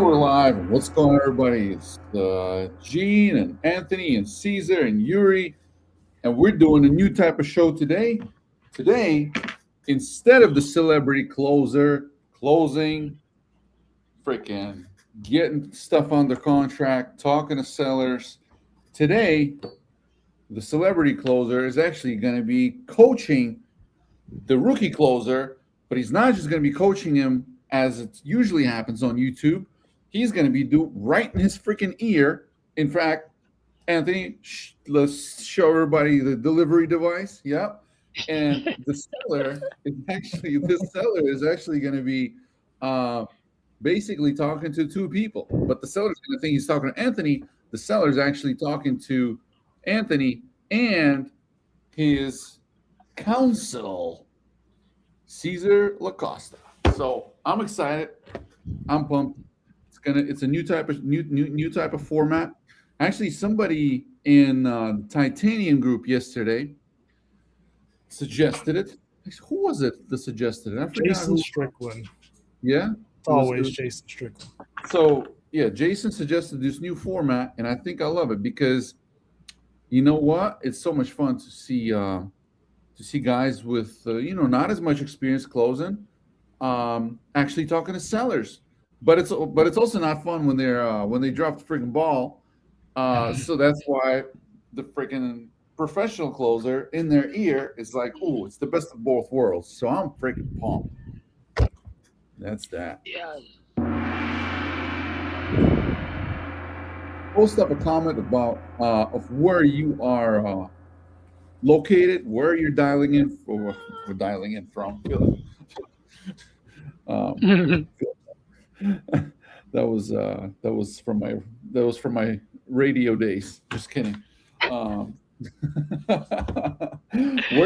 we're live. What's going on, everybody? It's Gene and Anthony and Caesar and Yuri, and we're doing a new type of show today. Today, instead of the celebrity closer closing, freaking getting stuff under contract, talking to sellers, today the celebrity closer is actually going to be coaching the rookie closer, but he's not just going to be coaching him as it usually happens on YouTube. He's going to be right in his freaking ear. In fact, Anthony, let's show everybody the delivery device. Yep. And the seller is actually going to be basically talking to two people. But the seller's going to think he's talking to Anthony. The seller's actually talking to Anthony and his counsel, CesarLacosta. So I'm excited. I'm pumped. It's a new type of format. Actually, somebody in the Titanium group yesterday suggested it. Who was it that suggested it? I forgot. Jason Strickland. Yeah? It's always Jason Strickland. So, yeah, Jason suggested this new format, and I think I love it because you know what? It's so much fun to see guys with not as much experience closing, actually talking to sellers. But it's also not fun when they drop the freaking ball. So that's why the freaking professional closer in their ear is like, oh, it's the best of both worlds. So I'm freaking pumped. That's that. Yeah. Post up a comment about of where you are located, where you're dialing in from. That was from my radio days. Just kidding. Where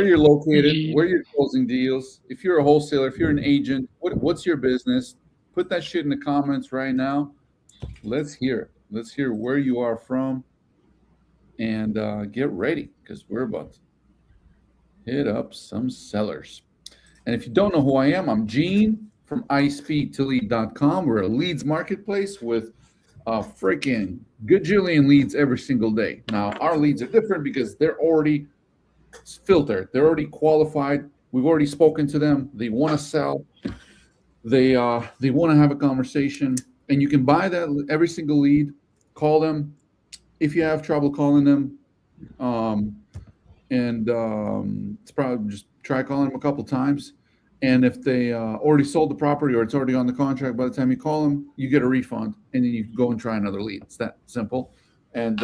you're located, where you're closing deals. If you're a wholesaler, if you're an agent, what's your business? Put that shit in the comments right now. Let's hear it. Let's hear where you are from, and get ready because we're about to hit up some sellers. And if you don't know who I am, I'm Gene from SpeedtoLead.com. We're a leads marketplace with freaking gajillion leads every single day. Now, our leads are different because they're already filtered. They're already qualified. We've already spoken to them. They want to sell. They want to have a conversation. And you can buy that every single lead. Call them if you have trouble calling them. It's probably just try calling them a couple times. And if they already sold the property or it's already on the contract, by the time you call them, you get a refund, and then you go and try another lead. It's that simple. And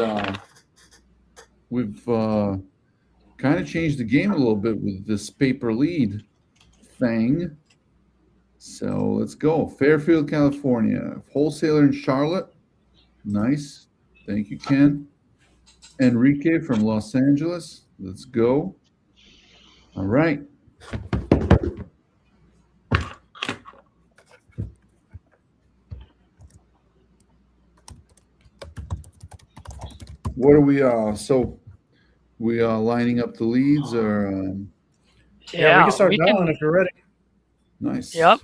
we've kind of changed the game a little bit with this paper lead thing. So let's go. Fairfield, California. Wholesaler in Charlotte. Nice. Thank you, Ken. Enrique from Los Angeles. Let's go. All right. What are we so we lining up the leads or Yeah, we can start dialing if you're ready. Nice. Yep.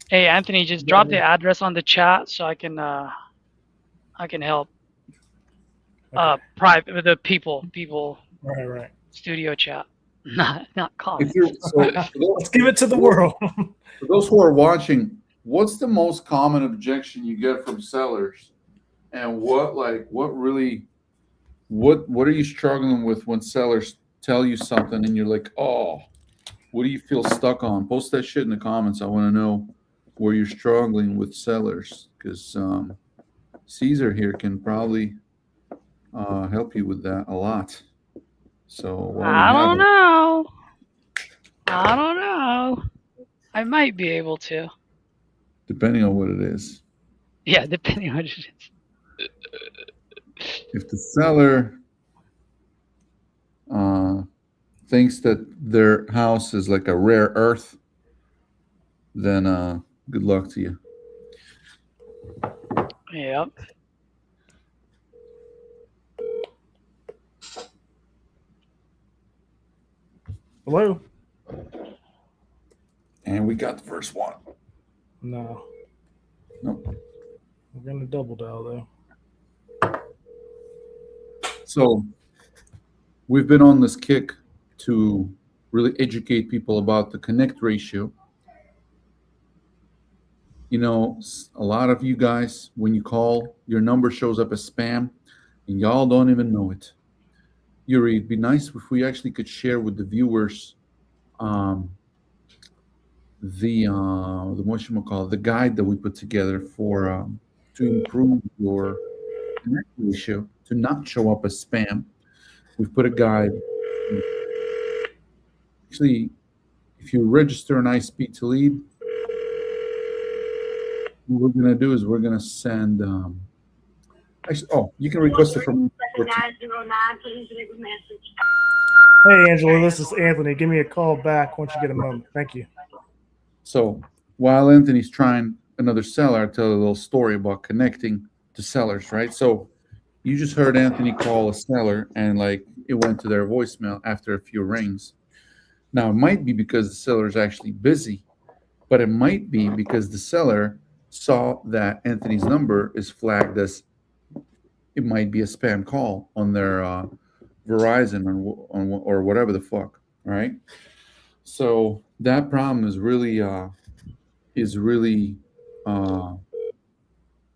Hey, Anthony, just drop the address on the chat so I can help. Okay. Private with the people Right. studio chat. Not comments. Let's give it to the world. For those who are watching, what's the most common objection you get from sellers? And what are you struggling with when sellers tell you something and you're like, oh, what do you feel stuck on? Post that shit in the comments. I want to know where you're struggling with sellers, because Caesar here can probably help you with that a lot. So I don't know. I might be able to. Depending on what it is. Yeah, depending on what it is. If the seller thinks that their house is like a rare earth, then good luck to you. Yep. Hello? And we got the first one. No. Nope. We're gonna double dial though. So we've been on this kick to really educate people about the connect ratio. You know, a lot of you guys, when you call, your number shows up as spam, and y'all don't even know it. Yuri, it'd be nice if we actually could share with the viewers the guide that we put together for to improve your connect ratio to not show up as spam. We've put a guide. Actually, if you register an SpeedtoLead, what we're going to do is we're going to send. You can request it from. Hey, Angela, this is Anthony. Give me a call back once you get a moment. Thank you. So while Anthony's trying another seller, I'll tell a little story about connecting to sellers, right? So you just heard Anthony call a seller and like it went to their voicemail after a few rings. Now it might be because the seller is actually busy, but it might be because the seller saw that Anthony's number is flagged as it might be a spam call on their Verizon or whatever the fuck, right? So that problem is really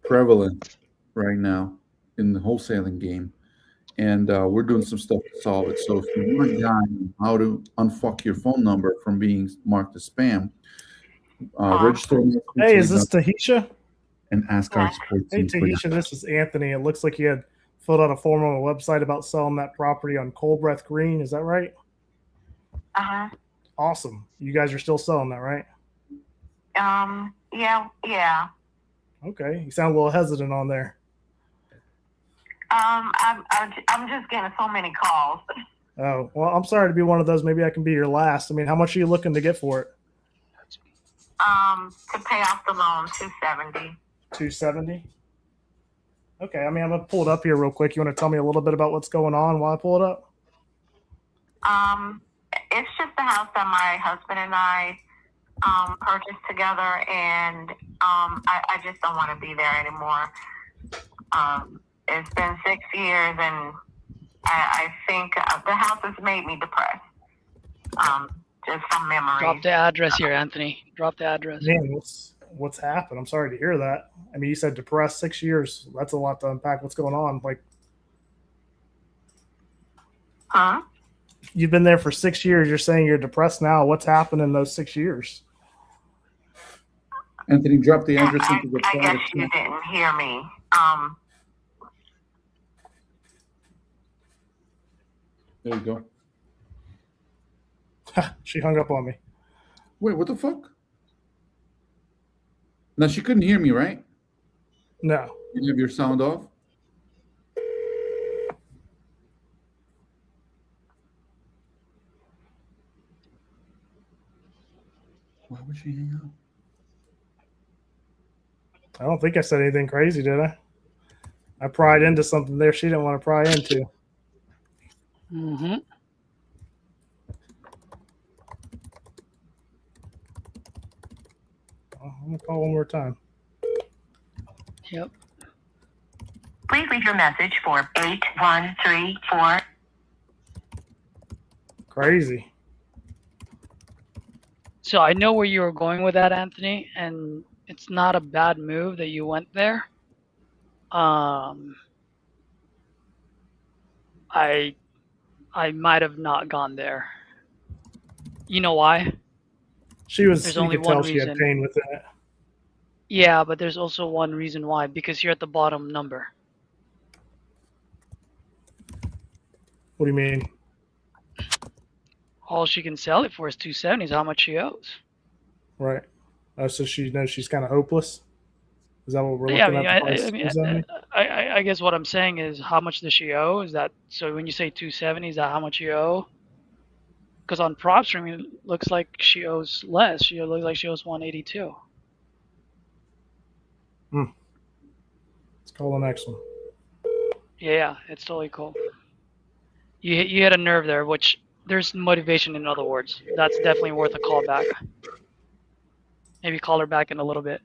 prevalent right now in the wholesaling game, and we're doing some stuff to solve it. So if you want a guide on how to unfuck your phone number from being marked as spam, register. Hey, is this Tahisha? And ask our support Hey, team for Tahisha, this is Anthony. It looks like you had filled out a form on a website about selling that property on Cold Breath Green. Is that right? Uh-huh. Awesome. You guys are still selling that, right? Yeah. Okay. You sound a little hesitant on there. I'm just getting so many calls. Oh, well, I'm sorry to be one of those. Maybe I can be your last. I mean, how much are you looking to get for it? To pay off the loan, $270. $270? Okay. I mean, I'm going to pull it up here real quick. You want to tell me a little bit about what's going on while I pull it up? It's just the house that my husband and I purchased together, and I just don't want to be there anymore. It's been 6 years, and I think the house has made me depressed. Just some memories. Drop the address here, Anthony. Drop the address. Man, what's happened? I'm sorry to hear that. I mean, you said depressed 6 years. That's a lot to unpack. What's going on? Like, Huh? you've been there for 6 years. You're saying you're depressed now. What's happened in those 6 years? Anthony, drop the address into the I chat. guess you didn't hear me. There you go. She hung up on me. Wait, what the fuck? Now she couldn't hear me, right? No. You have your sound off? Why would she hang up? I don't think I said anything crazy, did I? I pried into something there she didn't want to pry into. Mm-hmm. I'm going to call one more time. Yep. Please leave your message for 8134. Crazy. So I know where you were going with that, Anthony, and it's not a bad move that you went there. I might have not gone there. You know why? She was. There's you only could tell one she had reason. pain with it. Yeah, but there's also one reason why, because you're at the bottom number. What do you mean? All she can sell it for is $270 is how much she owes. Right. Oh, so she knows she's kind of hopeless? Is that what we're looking at? I guess what I'm saying is how much does she owe? Is that so when you say 270, is that how much you owe? Because on PropStream it looks like she owes less. She looks like she owes 182. Let's call the next one. Yeah, it's totally cool. You hit a nerve there, which there's motivation in other words. That's definitely worth a call back. Maybe call her back in a little bit.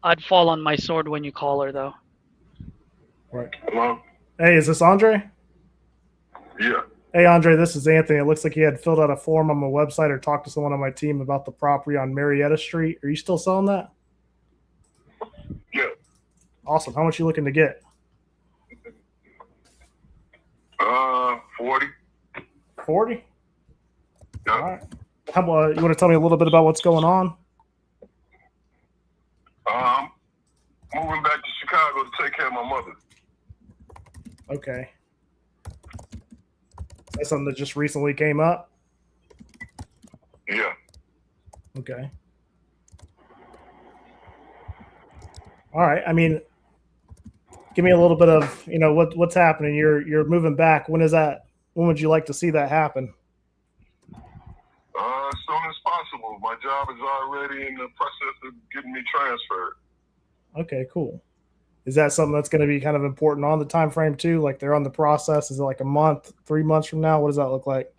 I'd fall on my sword when you call her, though. Right. Hello? Hey, is this Andre? Yeah. Hey, Andre, this is Anthony. It looks like you had filled out a form on my website or talked to someone on my team about the property on Marietta Street. Are you still selling that? Yeah. Awesome. How much are you looking to get? 40. 40? Yeah. All right. How about, you want to tell me a little bit about what's going on? Moving back to Chicago to take care of my mother. Okay. Is that something that just recently came up? Yeah. Okay. All right. I mean, give me a little bit of, what's happening. You're moving back. When is that? When would you like to see that happen? As soon as possible. My job is already in the process of getting me transferred. Okay, cool. Is that something that's going to be kind of important on the time frame too? Like they're on the process? Is it like a month, 3 months from now? What does that look like?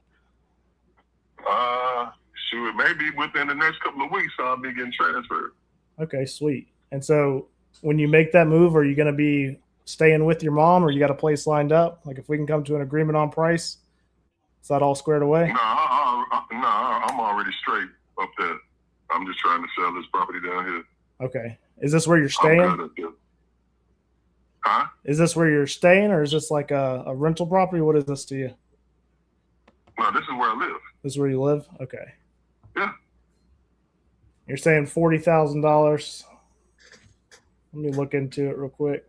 Shoot, maybe within the next couple of weeks I'll be getting transferred. Okay, sweet. And so when you make that move, are you going to be staying with your mom, or you got a place lined up? Like if we can come to an agreement on price, is that all squared away? No, I'm already straight up there. I'm just trying to sell this property down here. Okay. Is this where you're I'm staying? good up there. Huh? Is this where you're staying, or is this like a rental property? What is this to you? No, this is where I live. This is where you live? Okay. Yeah. You're saying $40,000. Let me look into it real quick.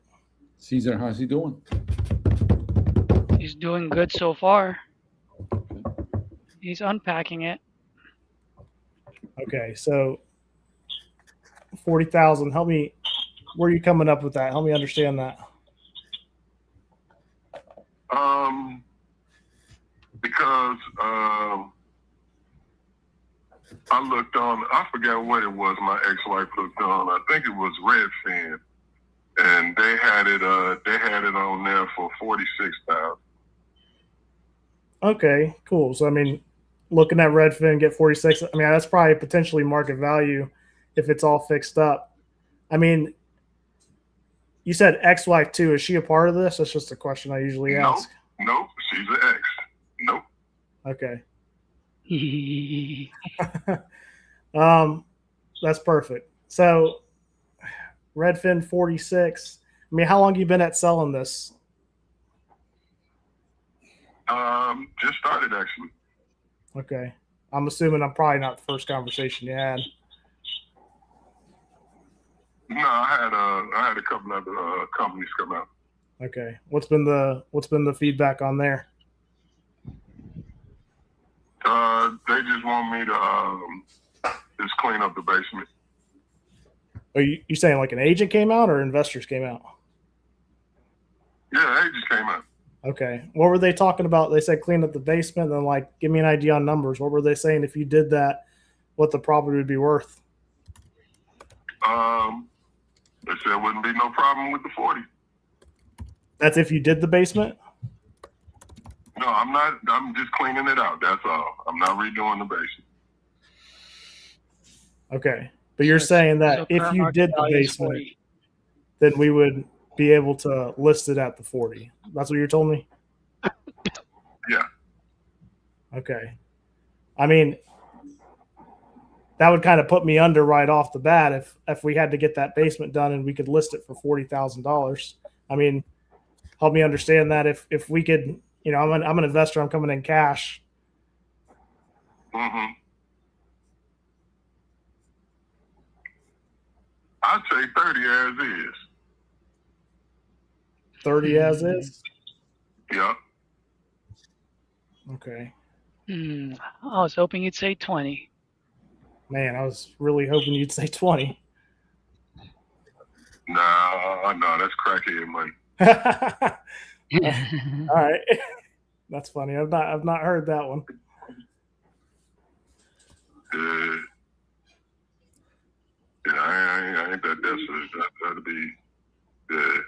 Caesar, how's he doing? He's doing good so far. He's unpacking it. Okay, so 40,000. Help me. Where are you coming up with that? Help me understand that. Because I looked on. I forgot what it was. My ex-wife looked on. I think it was Redfin, and they had it. They had it on there for 46,000. Okay, cool. So I mean, looking at Redfin, get 46. I mean, that's probably potentially market value if it's all fixed up. I mean, you said ex-wife too. Is she a part of this? That's just a question I usually ask. Nope, she's an ex. Nope. Okay. That's perfect. So Redfin 46. I mean, how long have you been at selling this? Just started actually. Okay. I'm assuming I'm probably not the first conversation you had. No, I had a couple other companies come out. Okay. What's been the feedback on there? They just want me to just clean up the basement. Are you saying like an agent came out or investors came out? Yeah, they just came out. Okay. What were they talking about? They said clean up the basement, and then like give me an idea on numbers. What were they saying if you did that, what the property would be worth? They said it wouldn't be no problem with the 40. That's if you did the basement? No, I'm not. I'm just cleaning it out. That's all. I'm not redoing the basement. Okay. But you're saying that So if current you market did the value is basement, 40. then we would be able to list it at the 40. That's what you told me? Yeah. Okay. I mean, that would kind of put me under right off the bat if we had to get that basement done and we could list it for $40,000. I mean, help me understand that if we could, I'm an investor, I'm coming in cash. Mm-hmm. I'd say 30 as is. 30 as is? Yeah. Okay. I was hoping you'd say 20. Man, I was really hoping you'd say 20. No, that's crackhead money. All right. That's funny. I've not heard that one. I ain't that desperate. That'd be good.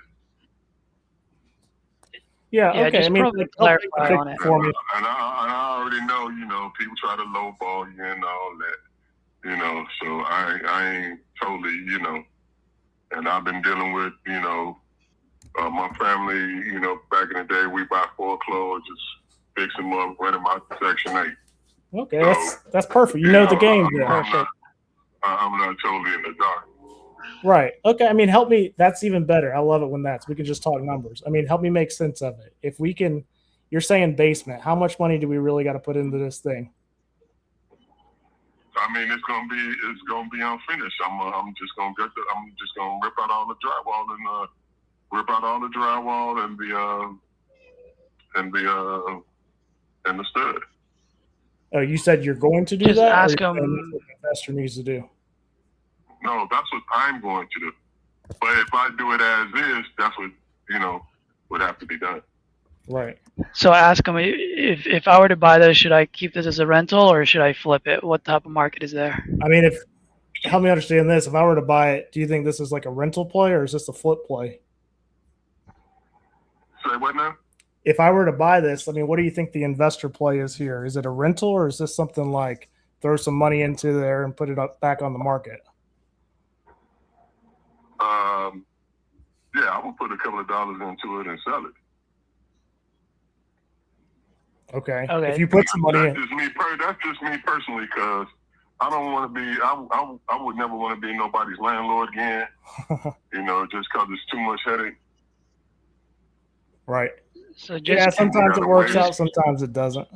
Yeah, Yeah, okay. just probably clarify on it. For me. And I already know, people try to lowball you and all that, so I ain't totally, and I've been dealing with, my family, back in the day, we buy foreclosures, fix them up, rent them out to Section 8. Okay, So, that's perfect. You know the game there. Perfect. I'm not totally in the dark. Right. Okay. I mean, help me. That's even better. I love it when we can just talk numbers. I mean, help me make sense of it. If we can, you're saying basement, how much money do we really got to put into this thing? I mean, it's gonna be unfinished. I'm just gonna rip out all the drywall and the stud. Oh, you said you're going to do Just that? ask or you're them- saying that's what the investor needs to do. No, that's what I'm going to do. But if I do it as is, that's what would have to be done. Right. So ask them if I were to buy this, should I keep this as a rental or should I flip it? What type of market is there? I mean, help me understand this. If I were to buy it, do you think this is like a rental play or is this a flip play? Say what now? If I were to buy this, I mean, what do you think the investor play is here? Is it a rental or is this something like throw some money into there and put it back on the market? Yeah, I will put a couple of dollars into it and sell it. Okay. Okay. If you put some money That's in, just me personally, because I don't want to be. I would never want to be nobody's landlord again. Just because it's too much headache. right. So just Yeah, sometimes it works out, sometimes it doesn't.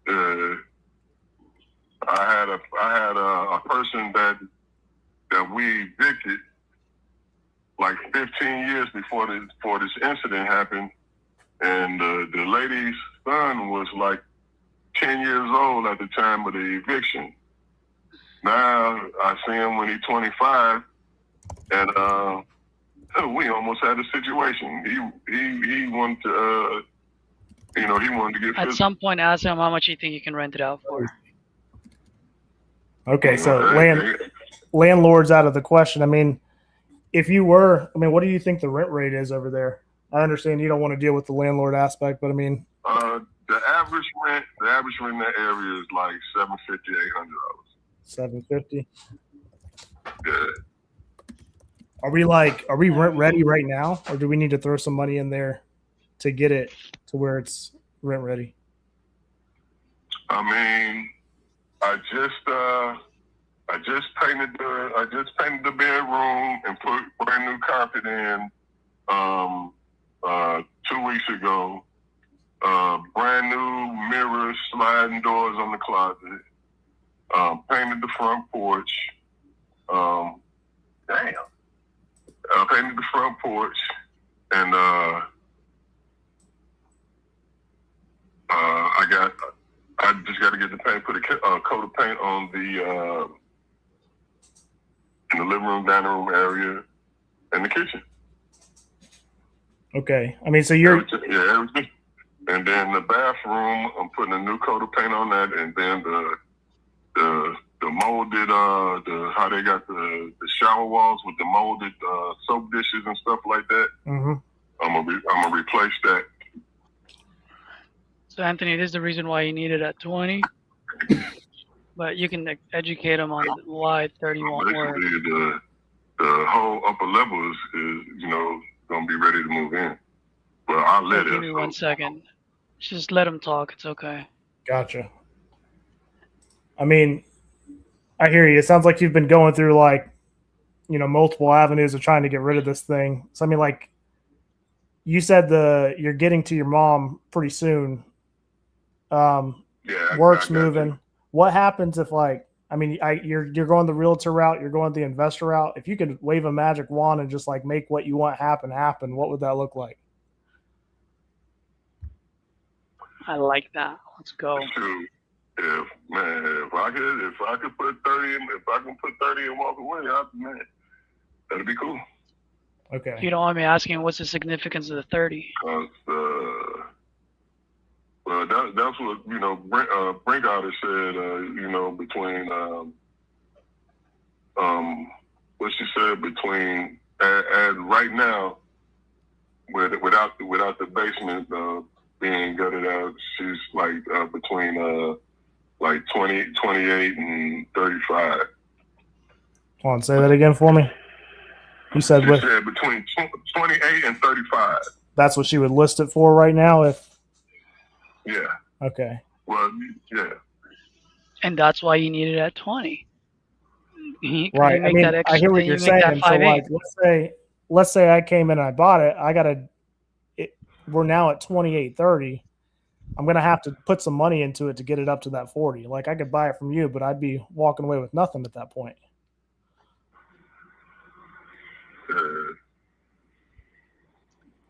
I had a person that we evicted like 15 years before this incident happened, and the lady's son was like 10 years old at the time of the eviction. Now I see him when he's 25, and we almost had a situation. He wanted to, he wanted to get at physical. some point ask them how much you think you can rent it out for. Okay, so landlord's out of the question. I mean, what do you think the rent rate is over there? I understand you don't want to deal with the landlord aspect, but I mean, the average rent in that area is like $750, $800. $750. Yeah. Are we rent ready right now, or do we need to throw some money in there to get it to where it's rent ready? I mean, I just painted the bedroom and put brand new carpet in 2 weeks ago. Brand new mirrors, sliding doors on the closet. Painted the front porch. Painted the front porch, and I just got to get the paint, put a coat of paint on in the living room, dining room area, and the kitchen. Okay, I mean, so you're everything. And then the bathroom, I'm putting a new coat of paint on that, and then the molded, how they got the shower walls with the molded soap dishes and stuff like that. Mm-hmm. I'm gonna replace that. So Anthony, this is the reason why you need it at 20. But you can educate them on why 30 won't work. Basically, the whole upper level is gonna be ready to move in. But I'll let it. Give me 1 second. Just let them talk. It's okay. Gotcha. I mean, I hear you. It sounds like you've been going through multiple avenues of trying to get rid of this thing. So I mean, like you said, you're getting to your mom pretty soon. Work's moving. You. What happens if you're going the realtor route, you're going the investor route? If you could wave a magic wand and just make what you want happen, what would that look like? I like that. Let's go. If I could put 30 in, if I can put 30 and walk away, that'd be cool. Okay. If you don't want me asking, what's the significance of the 30? Well, that's what Brinkhouse said. Between what she said between right now, without the basement being gutted out, she's between 28 and 35. Hold on, say that again for me. You said She with said between 28 and 35. that's what she would list it for right now. If Yeah. okay, Well, yeah. And that's why you need it at 20. You right. I make mean, that extra, I hear what you you're make that saying. So 5.8. like, let's say I came in and I bought it. We're now at 28.30. I'm gonna have to put some money into it to get it up to that 40. Like I could buy it from you, but I'd be walking away with nothing at that point.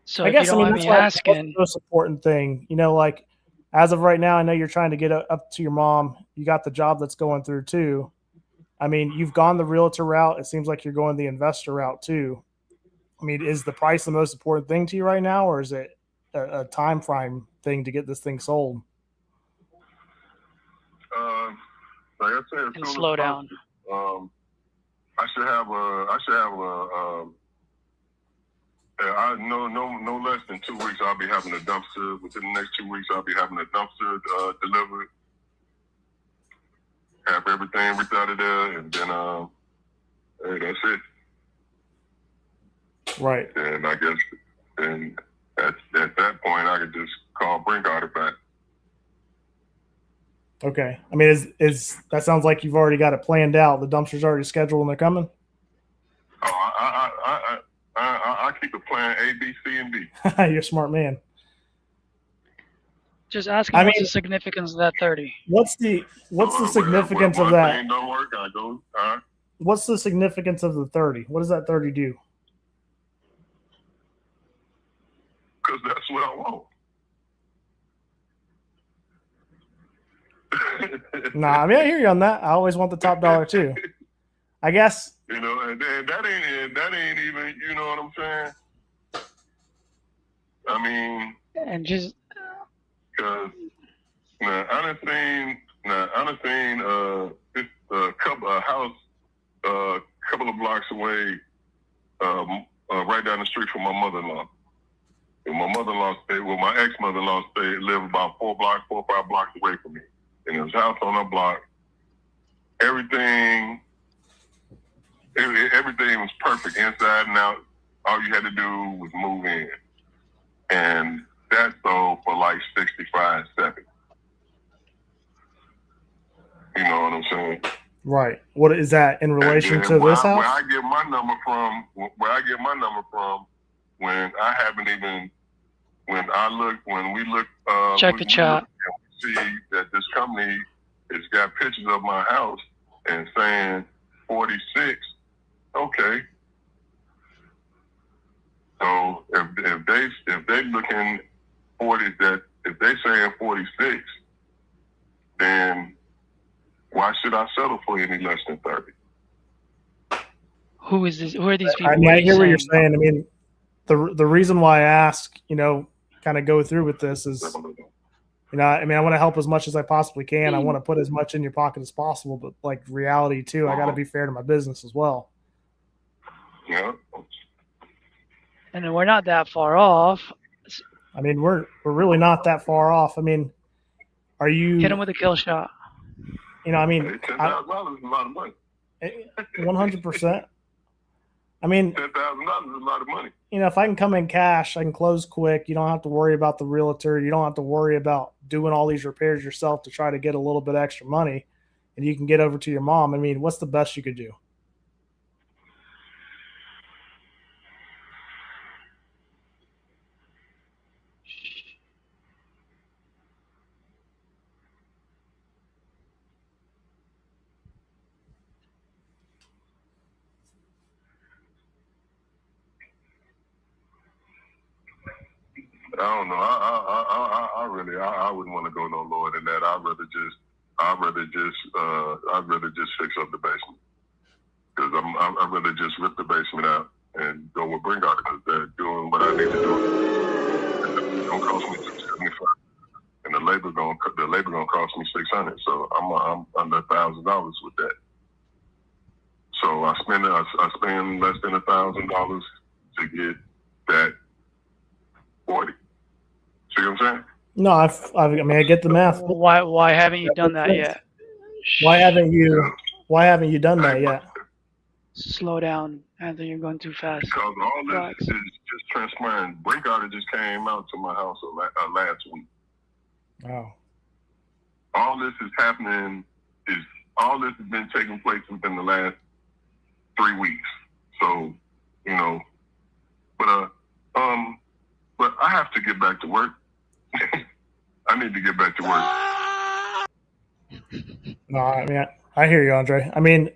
So I if guess you I don't mean mind that's me why that's the asking, most important thing. Like as of right now, I know you're trying to get up to your mom. You got the job that's going through too. I mean, you've gone the realtor route. It seems like you're going the investor route too. I mean, is the price the most important thing to you right now, or is it a time frame thing to get this thing sold? Like I said, and slow down. I should have no less than 2 weeks. I'll be having a dumpster. Within the next 2 weeks, I'll be having a dumpster delivered. Have everything ripped out of there, and then hey, that's it. Right. And I guess, and at that point, I could just call Brinkhouser back. Okay. I mean, is that sounds like you've already got it planned out? The dumpster's already scheduled and they're coming. Oh, I keep a plan A, B, C, and D. You're a smart man. Just asking what's the significance of that 30. What's the significance of that? Thing don't work, I go. What's the significance of the 30? What does that 30 do? Because that's what I want. Nah, I mean, I hear you on that. I always want the top dollar too. I guess. You know, and that ain't even, you know what I'm saying? I mean, and just because I done seen this couple of blocks away, right down the street from my mother-in-law. And my mother-in-law stayed, well, my ex-mother-in-law lived about 4 or 5 blocks away from me. And there was a house on her block. Everything was perfect inside and out. All you had to do was move in. And that sold for like 65, 70. You know what I'm saying? Right. What is that in relation to this house? Where I get my number from, when I haven't even, when we look, check the chat. We see that this company has got pictures of my house and saying 46. Okay. So if they looking 40, that if they saying 46, then why should I settle for any less than 30? Who is this? Who are these people? I mean, I hear what you're saying. I mean, the reason why I ask, kind of go through with this is, I mean, I want to help as much as I possibly can. I want to put as much in your pocket as possible, but like reality too, I got to be fair to my business as well. Yeah. And we're not that far off. I mean, we're really not that far off. I mean, are you hit him with a kill shot? I mean, $10,000 is a lot of money. 100%. I mean, $10,000 is a lot of money. If I can come in cash, I can close quick. You don't have to worry about the realtor. You don't have to worry about doing all these repairs yourself to try to get a little bit extra money, and you can get over to your mom. I mean, what's the best you could do? I don't know. I wouldn't want to go no lower than that. I'd rather just fix up the basement, because I'd rather just rip the basement out and go with Brinkhouser, because they're doing what I need to do. It's gonna cost me $275, and the labor gonna cost me $600. So I'm under $1,000 with that. So I spend less than $1,000 to get that 40. See what I'm saying? No, I mean, I get the math. Why haven't you done that yet? Why haven't you done that yet? Slow down, Anthony. You're going too fast. Because all this Relax. is just transpiring. Breakout just came out to my house last week. Oh. All this is happening all this has been taking place within the last 3 weeks. So, but I have to get back to work. I need to get back to work. No, I mean, I hear you, Andre. I mean,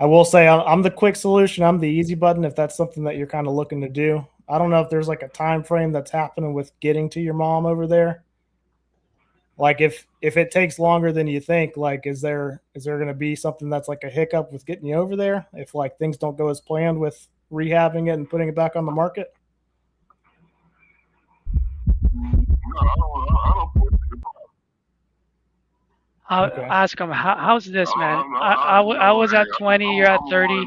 I will say I'm the quick solution. I'm the easy button if that's something that you're kind of looking to do. I don't know if there's like a time frame that's happening with getting to your mom over there. Like if it takes longer than you think, like is there going to be something that's like a hiccup with getting you over there if like things don't go as planned with rehabbing it and putting it back on the market? No, I don't foresee the problem. Okay. Ask him, how's this, man? I was at 20, you're at 30.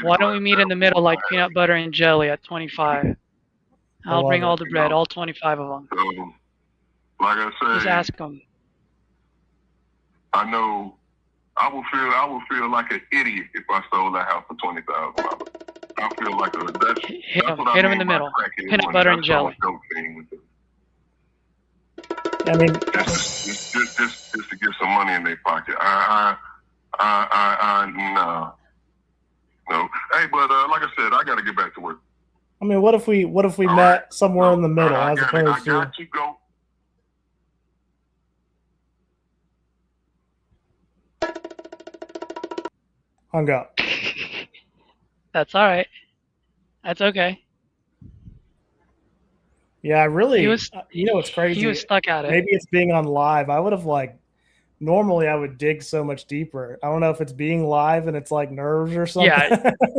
Why don't we meet in the middle like peanut butter and jelly at 25? I'll bring all the bread, all 25 of them. So, like I said, Just ask him. I know I will feel like an idiot if I sold that house for $20,000. I feel like hit him in the middle. Peanut butter and jelly. I mean, just to get some money in their pocket. No. Hey, but like I said, I got to get back to work. I mean, what if we met somewhere in the middle as opposed to? I got to go. Hung up. That's all right. That's okay. Yeah, I really. He was, what's crazy? He was stuck at it. Maybe it's being on live. I would have normally I would dig so much deeper. I don't know if it's being live and it's like nerves or something.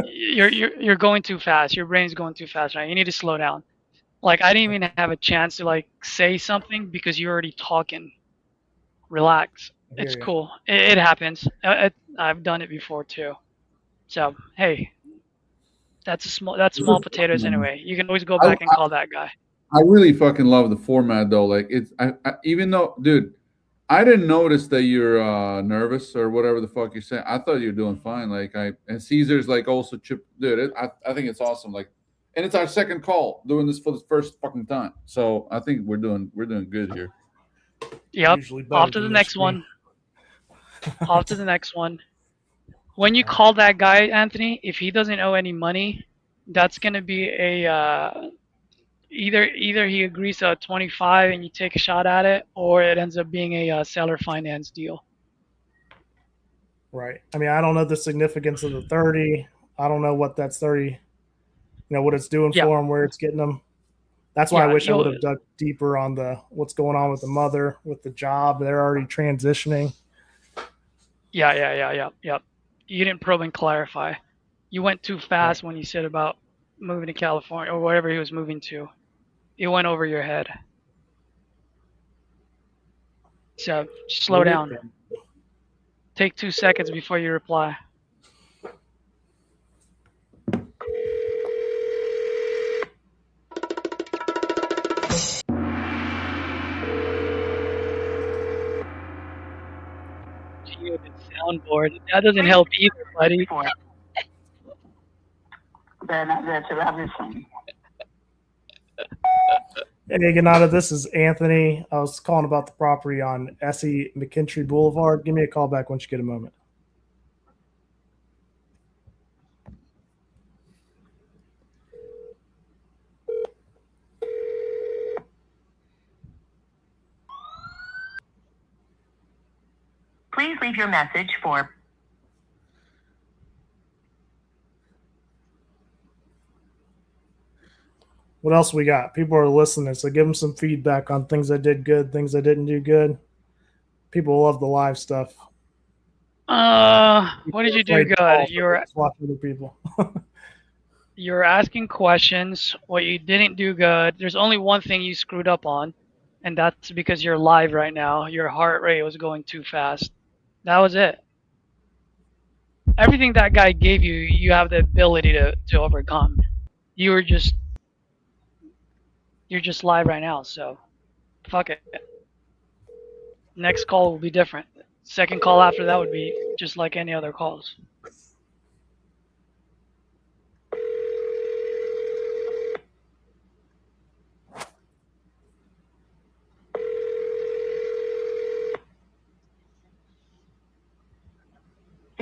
Yeah, you're going too fast. Your brain's going too fast, right? You need to slow down. Like I didn't even have a chance to like say something because you're already talking. Relax. It's cool. It happens. I've done it before too. So hey, that's small potatoes anyway. You can always go back and call that guy. I really fucking love the format though. Like I even though, dude, I didn't notice that you're nervous or whatever the fuck you're saying. I thought you were doing fine. Like and Caesar's like also dude. I think it's awesome. Like, and it's our second call doing this for the first fucking time. So I think we're doing good here. Yep. Off to the next one. Off to the next one. When you call that guy, Anthony, if he doesn't owe any money, that's gonna be a either he agrees to a 25 and you take a shot at it, or it ends up being a seller finance deal. Right. I mean, I don't know the significance of the 30. I don't know what that's 30. What it's doing for him, where it's getting them. That's why I wish I would have dug deeper on what's going on with the mother, with the job. They're already transitioning. Yeah. You didn't probe and clarify. You went too fast when you said about moving to California or wherever he was moving to. It went over your head. So slow down. Take 2 seconds before you reply. Soundboard. That doesn't help either, buddy. They're not there to have this thing. Hey, Ganada, this is Anthony. I was calling about the property on Essie McKintrey Boulevard. Give me a call back once you get a moment. Please leave your message for... What else we got? People are listening, so give them some feedback on things I did good, things I didn't do good. People love the live stuff. What did you do good? You're watching other people. You're asking questions. What you didn't do good. There's only one thing you screwed up on, and that's because you're live right now. Your heart rate was going too fast. That was it. Everything that guy gave you, you have the ability to overcome. You're just live right now, so fuck it. Next call will be different. Second call after that would be just like any other calls.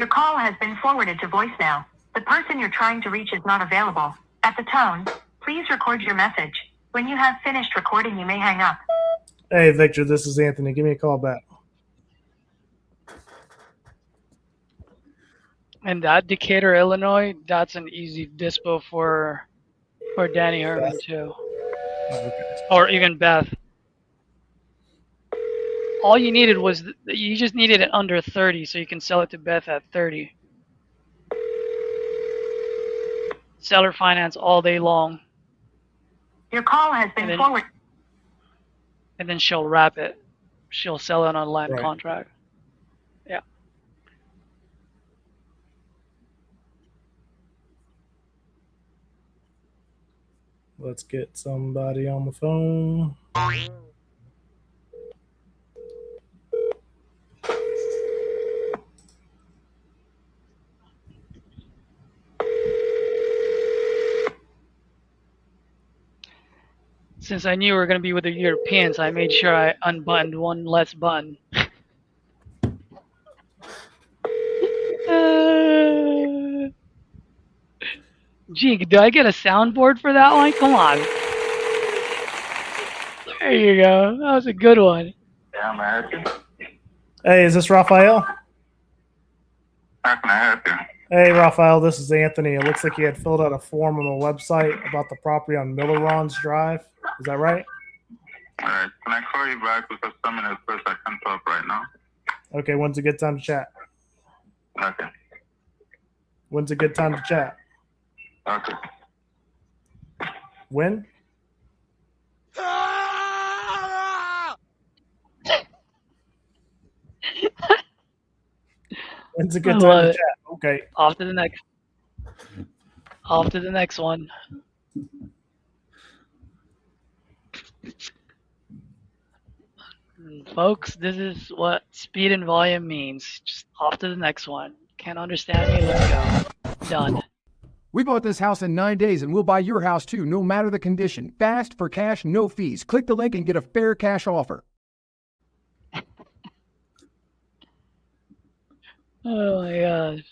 Your call has been forwarded to voicemail. The person you're trying to reach is not available. At the tone, please record your message. When you have finished recording, you may hang up. Hey, Victor, this is Anthony. Give me a call back. And that Decatur, Illinois, that's an easy dispo for Danny Herman too, or even Beth. All you needed was you just needed it under 30, so you can sell it to Beth at 30. Seller finance all day long. Your call has been forwarded. And then she'll wrap it. She'll sell it on a land Right. contract. Yeah. Let's get somebody on the phone. Since I knew we were going to be with the Europeans, I made sure I unbuttoned one less button. Gee, do I get a soundboard for that one? Come on. There you go. That was a good one. Yeah, man. Hey, is this Raphael? How can I help you? Hey, Raphael, this is Anthony. It looks like you had filled out a form on the website about the property on Millerons Drive. Is that right? All right. Can I call you back because I'm in a place I can't talk right now? Okay, when's a good time to chat? Okay. When's a good time to chat? Okay. When? When's a good time to chat? Okay. Off to the next. Off to the next one. Folks, this is what speed and volume means. Just off to the next one. Can't understand me? Let's go. Done. We bought this house in 9 days and we'll buy your house too, no matter the condition. Fast, for cash, no fees. Click the link and get a fair cash offer. Oh my gosh.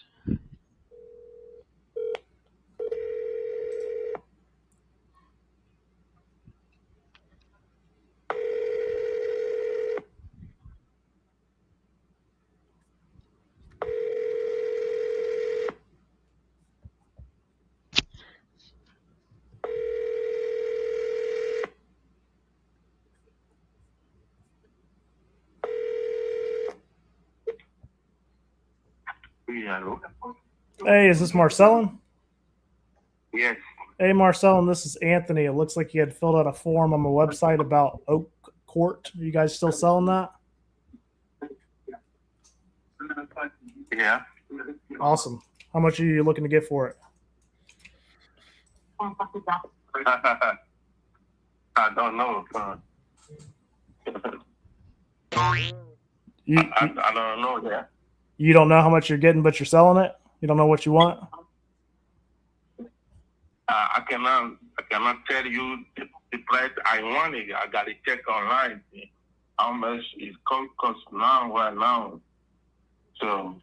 Hello? Hey, is this Marcellin? Yes. Hey, Marcellin, this is Anthony. It looks like you had filled out a form on the website about Oak Court. Are you guys still selling that? Yeah. Awesome. How much are you looking to get for it? I don't know. I don't know that. You don't know how much you're getting, but you're selling it? You don't know what you want? I cannot tell you the price I want it. I got to check online how much it costs now, right now. So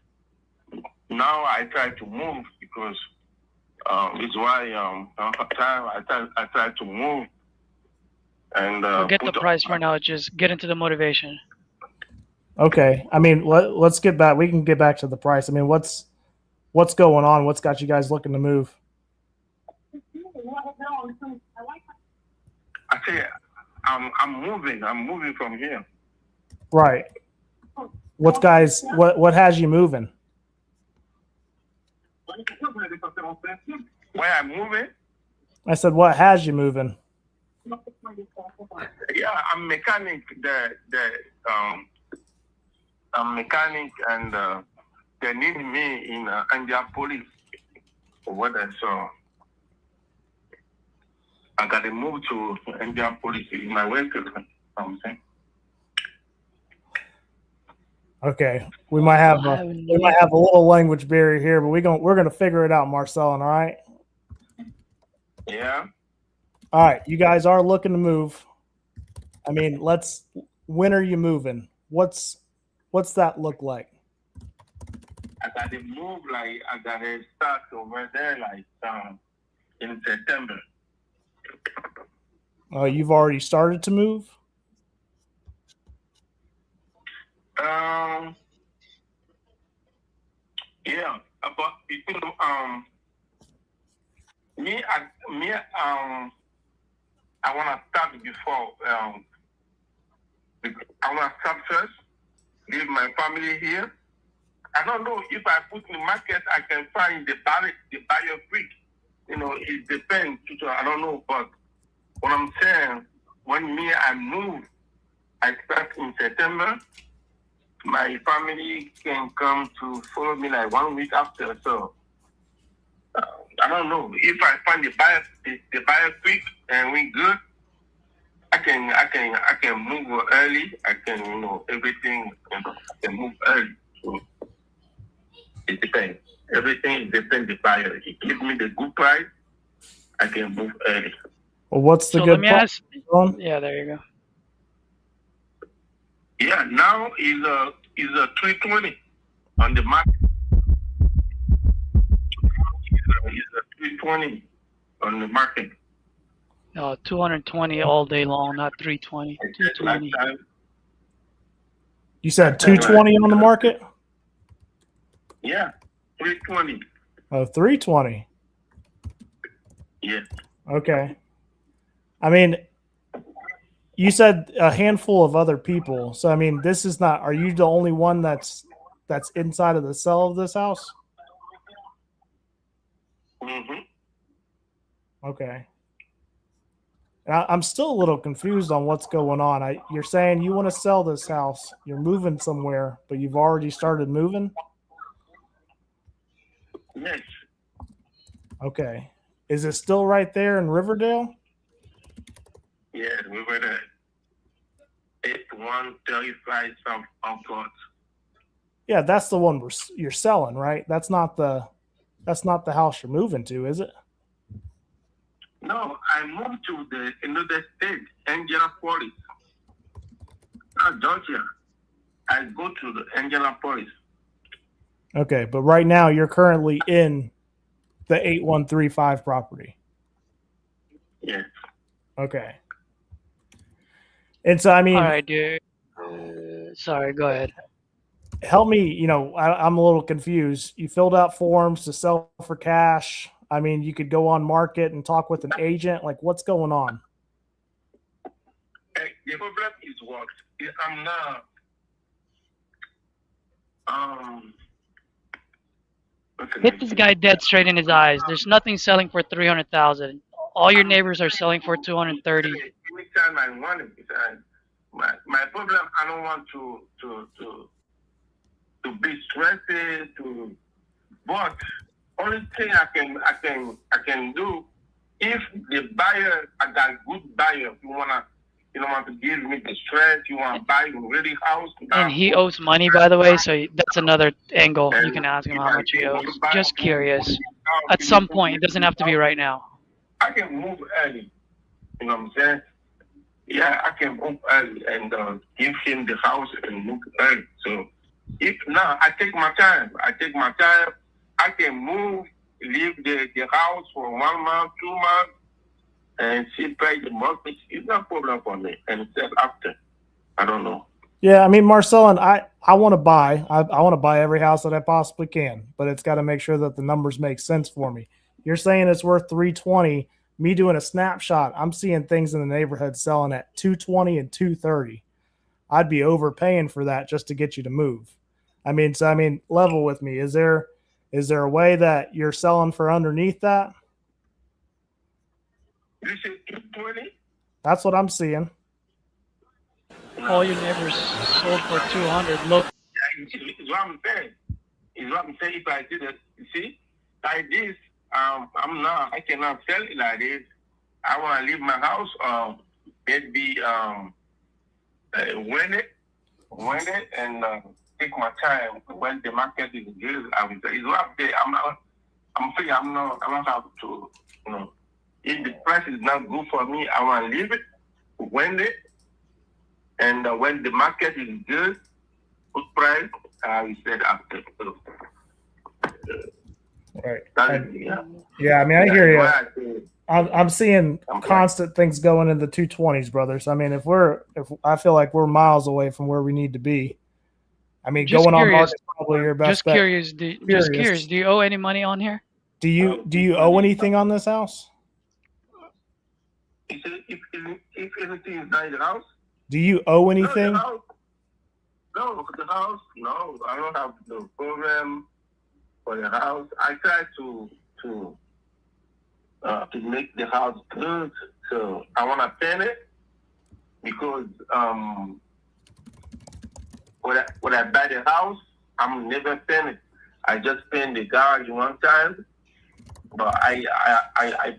now I try to move because it's why I try to move. And Forget the price for now. Just get into the motivation. Okay. I mean, let's get back. We can get back to the price. I mean, what's going on? What's got you guys looking to move? I say I'm moving. I'm moving from here. Right. What has you moving? Where I'm moving? I said, what has you moving? Yeah, I'm mechanic. I'm mechanic, and they need me in Indianapolis. What I saw, I got to move to Indianapolis in my vehicle. Something. Okay, we might have a little language barrier here, but we're gonna figure it out, Marcellin. All right. Yeah. All right, you guys are looking to move. I mean, when are you moving? What's that look like? I got got to move, like, I got to start over there, like, in September. You've already started to move? Yeah, but you know, I want to start before. I want to start first. Leave my family here. I don't know if I put in the market, I can find the buyer quick. You know, it depends. So I don't know, but what I'm saying, when I move, I start in September. My family can come to follow me like 1 week after. So I don't know if I find the buyer quick and we good. I can move early. I can, you know, everything. You know, I can move early. So it depends. Everything depends the buyer. If he gives me the good price, I can move early. Well, what's the So good let me price? ask. Yeah, there you go. Yeah, now is a 320 on the market. Is a 320 on the market. No, 220 all day long, not 320. 220. You said 220 on the market? Yeah, 320. Oh, 320. Yeah. Okay. I mean, you said a handful of other people. So, I mean, this is not, are you the only one that's inside of the cell of this house? Mm-hmm. Okay. I'm still a little confused on what's going on. You're saying you want to sell this house. You're moving somewhere, but you've already started moving? Yes. Okay. Is it still right there in Riverdale? Yeah, we were there. 8135 South Concord. Yeah, that's the one you're selling, right? That's not the house you're moving to, is it? No, I moved to another state, Indianapolis, not Georgia. I go to the Indianapolis. Okay, but right now you're currently in the 8135 property. Yeah. Okay. And so, I mean, All right, dude. Sorry, go ahead. Help me. You know, I'm a little confused. You filled out forms to sell for cash. I mean, you could go on market and talk with an agent. Like, what's going on? The problem is what? I'm not. Hit this guy dead straight in his eyes. There's nothing selling for 300,000. All your neighbors are selling for 230. Anytime I want it, my problem, I don't want to be stressed. But only thing I can do, if the buyer, I got good buyer, you don't want to give me the stress, you want to buy a ready house. And he owes money, by the way, so that's another angle. You can ask him how much he owes. Just curious. At some point, it doesn't have to be right now. I can move early. You know what I'm saying? Yeah, I can move early and give him the house and move early. So if now, I take my time. I can move, leave the house for 1 month, 2 months, and she pay the mortgage. It's no problem for me. And then after, I don't know. Yeah, I mean, Marcel, and I want to buy. I want to buy every house that I possibly can, but it's got to make sure that the numbers make sense for me. You're saying it's worth 320. Me doing a snapshot, I'm seeing things in the neighborhood selling at 220 and 230. I'd be overpaying for that just to get you to move. I mean, level with me. Is there a way that you're selling for underneath that? You say 220? That's what I'm seeing. All your neighbors sold for 200. Look. It's what I'm saying. If I did it, you see, like this, I cannot sell it like this. I want to leave my house, maybe win it, and take my time. When the market is good, I will say, it's what I'm saying. I'm free. I don't have to, you know, if the price is not good for me, I want to leave it, win it, and when the market is good price, I will say after. Right. Yeah. Yeah, I mean, I hear you. Why I say I'm seeing constant things going in the 220s, brothers. I mean, if I feel like we're miles away from where we need to be. I mean, Just going on curious. market is probably your best Just bet. curious. Just curious. Do you owe any money on here? Do you owe anything on this house? if anything is not in the house. Do you owe anything? No, the house. No, I don't have no program for the house. I try to make the house good. So I want to paint it because when I buy the house, I'm never paint it. I just paint the garage one time. But I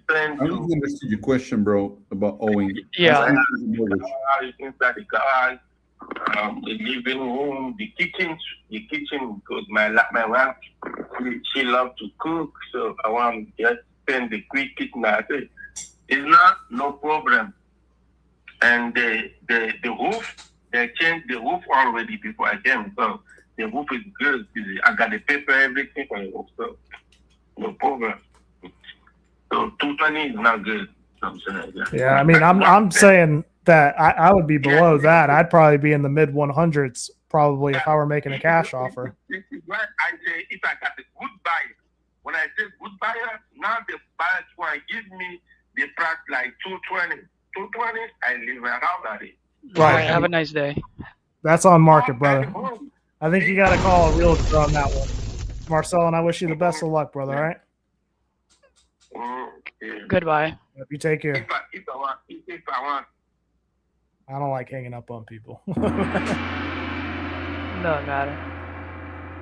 plan to. I don't understand your question, bro, about owing. Yeah. Inside the garage, the living room, the kitchen, because my wife, she loves to cook, so I want to just spend the quick kitchen. I say, it's no problem. And the roof, they changed the roof already before I came, so the roof is good. I got the paper, everything for the roof, so no problem. So 220 is not good. Yeah, I mean, I'm saying that I would be below that. I'd probably be in the mid 100s probably if I were making a cash offer. This is what I say. If I got a good buyer, when I say good buyer, now the buyer trying to give me the price like 220. 220, I live around at it. Right. Have a nice day. That's on market, brother. I think you got to call a realtor on that one. Marcel, and I wish you the best of luck, brother. All right. Okay. Goodbye. You take care. If I want. I don't like hanging up on people. Doesn't matter.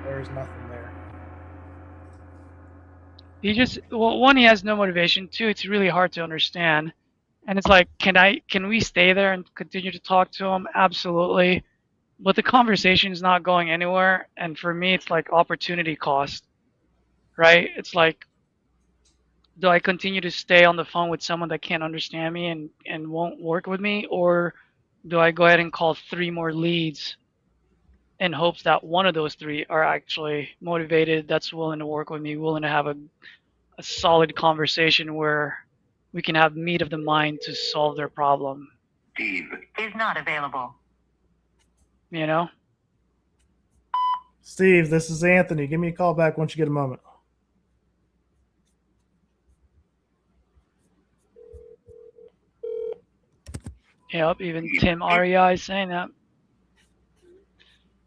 There's nothing there. One, he has no motivation. Two, it's really hard to understand. And it's like, can we stay there and continue to talk to him? Absolutely. But the conversation is not going anywhere. And for me, it's like opportunity cost, right? It's like, do I continue to stay on the phone with someone that can't understand me and won't work with me? Or do I go ahead and call 3 more leads in hopes that one of those 3 are actually motivated, that's willing to work with me, willing to have a solid conversation where we can have meat of the mind to solve their problem? Steve is not available. You know? Steve, this is Anthony. Give me a call back once you get a moment. Yep, even Tim REI is saying that.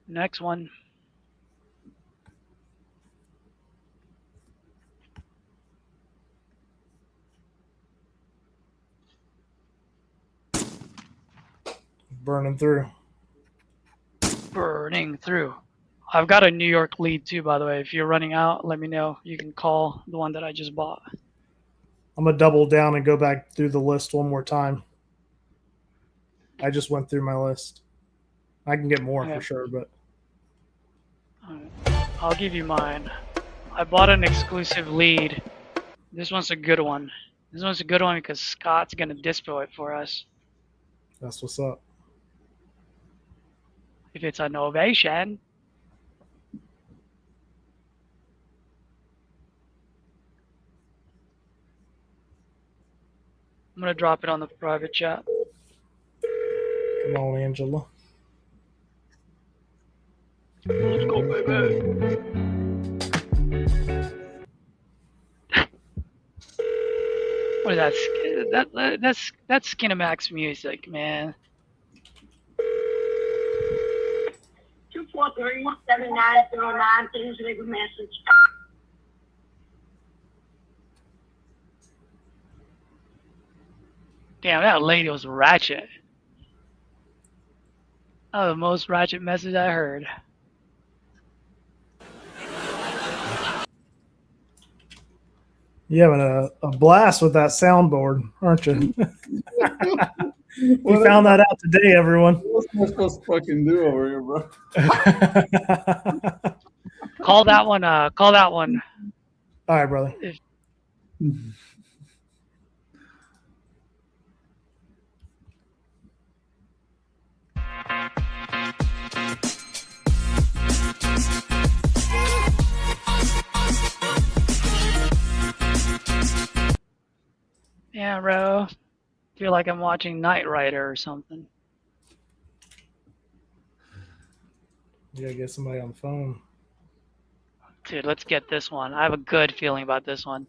Next one. Burning through. Burning through. I've got a New York lead too, by the way. If you're running out, let me know. You can call the one that I just bought. I'm going to double down and go back through the list one more time. I just went through my list. I can get more for sure, but. I'll give you mine. I bought an exclusive lead. This one's a good one. This one's a good one because Scott's going to dispo it for us. That's what's up. If it's an ovation. I'm going to drop it on the private chat. Come on, Angela. Let's go, baby. What is that? That's Skinamax music, man. 243-7909. Please leave a message. Damn, that lady was ratchet. That was the most ratchet message I heard. You're having a blast with that soundboard, aren't you? We found that out today, everyone. What's am I supposed to fucking do over here, bro? Call that one. Call that one. All right, brother. Yeah, bro. Feel like I'm watching Knight Rider or something. You gotta get somebody on the phone. Dude, let's get this one. I have a good feeling about this one.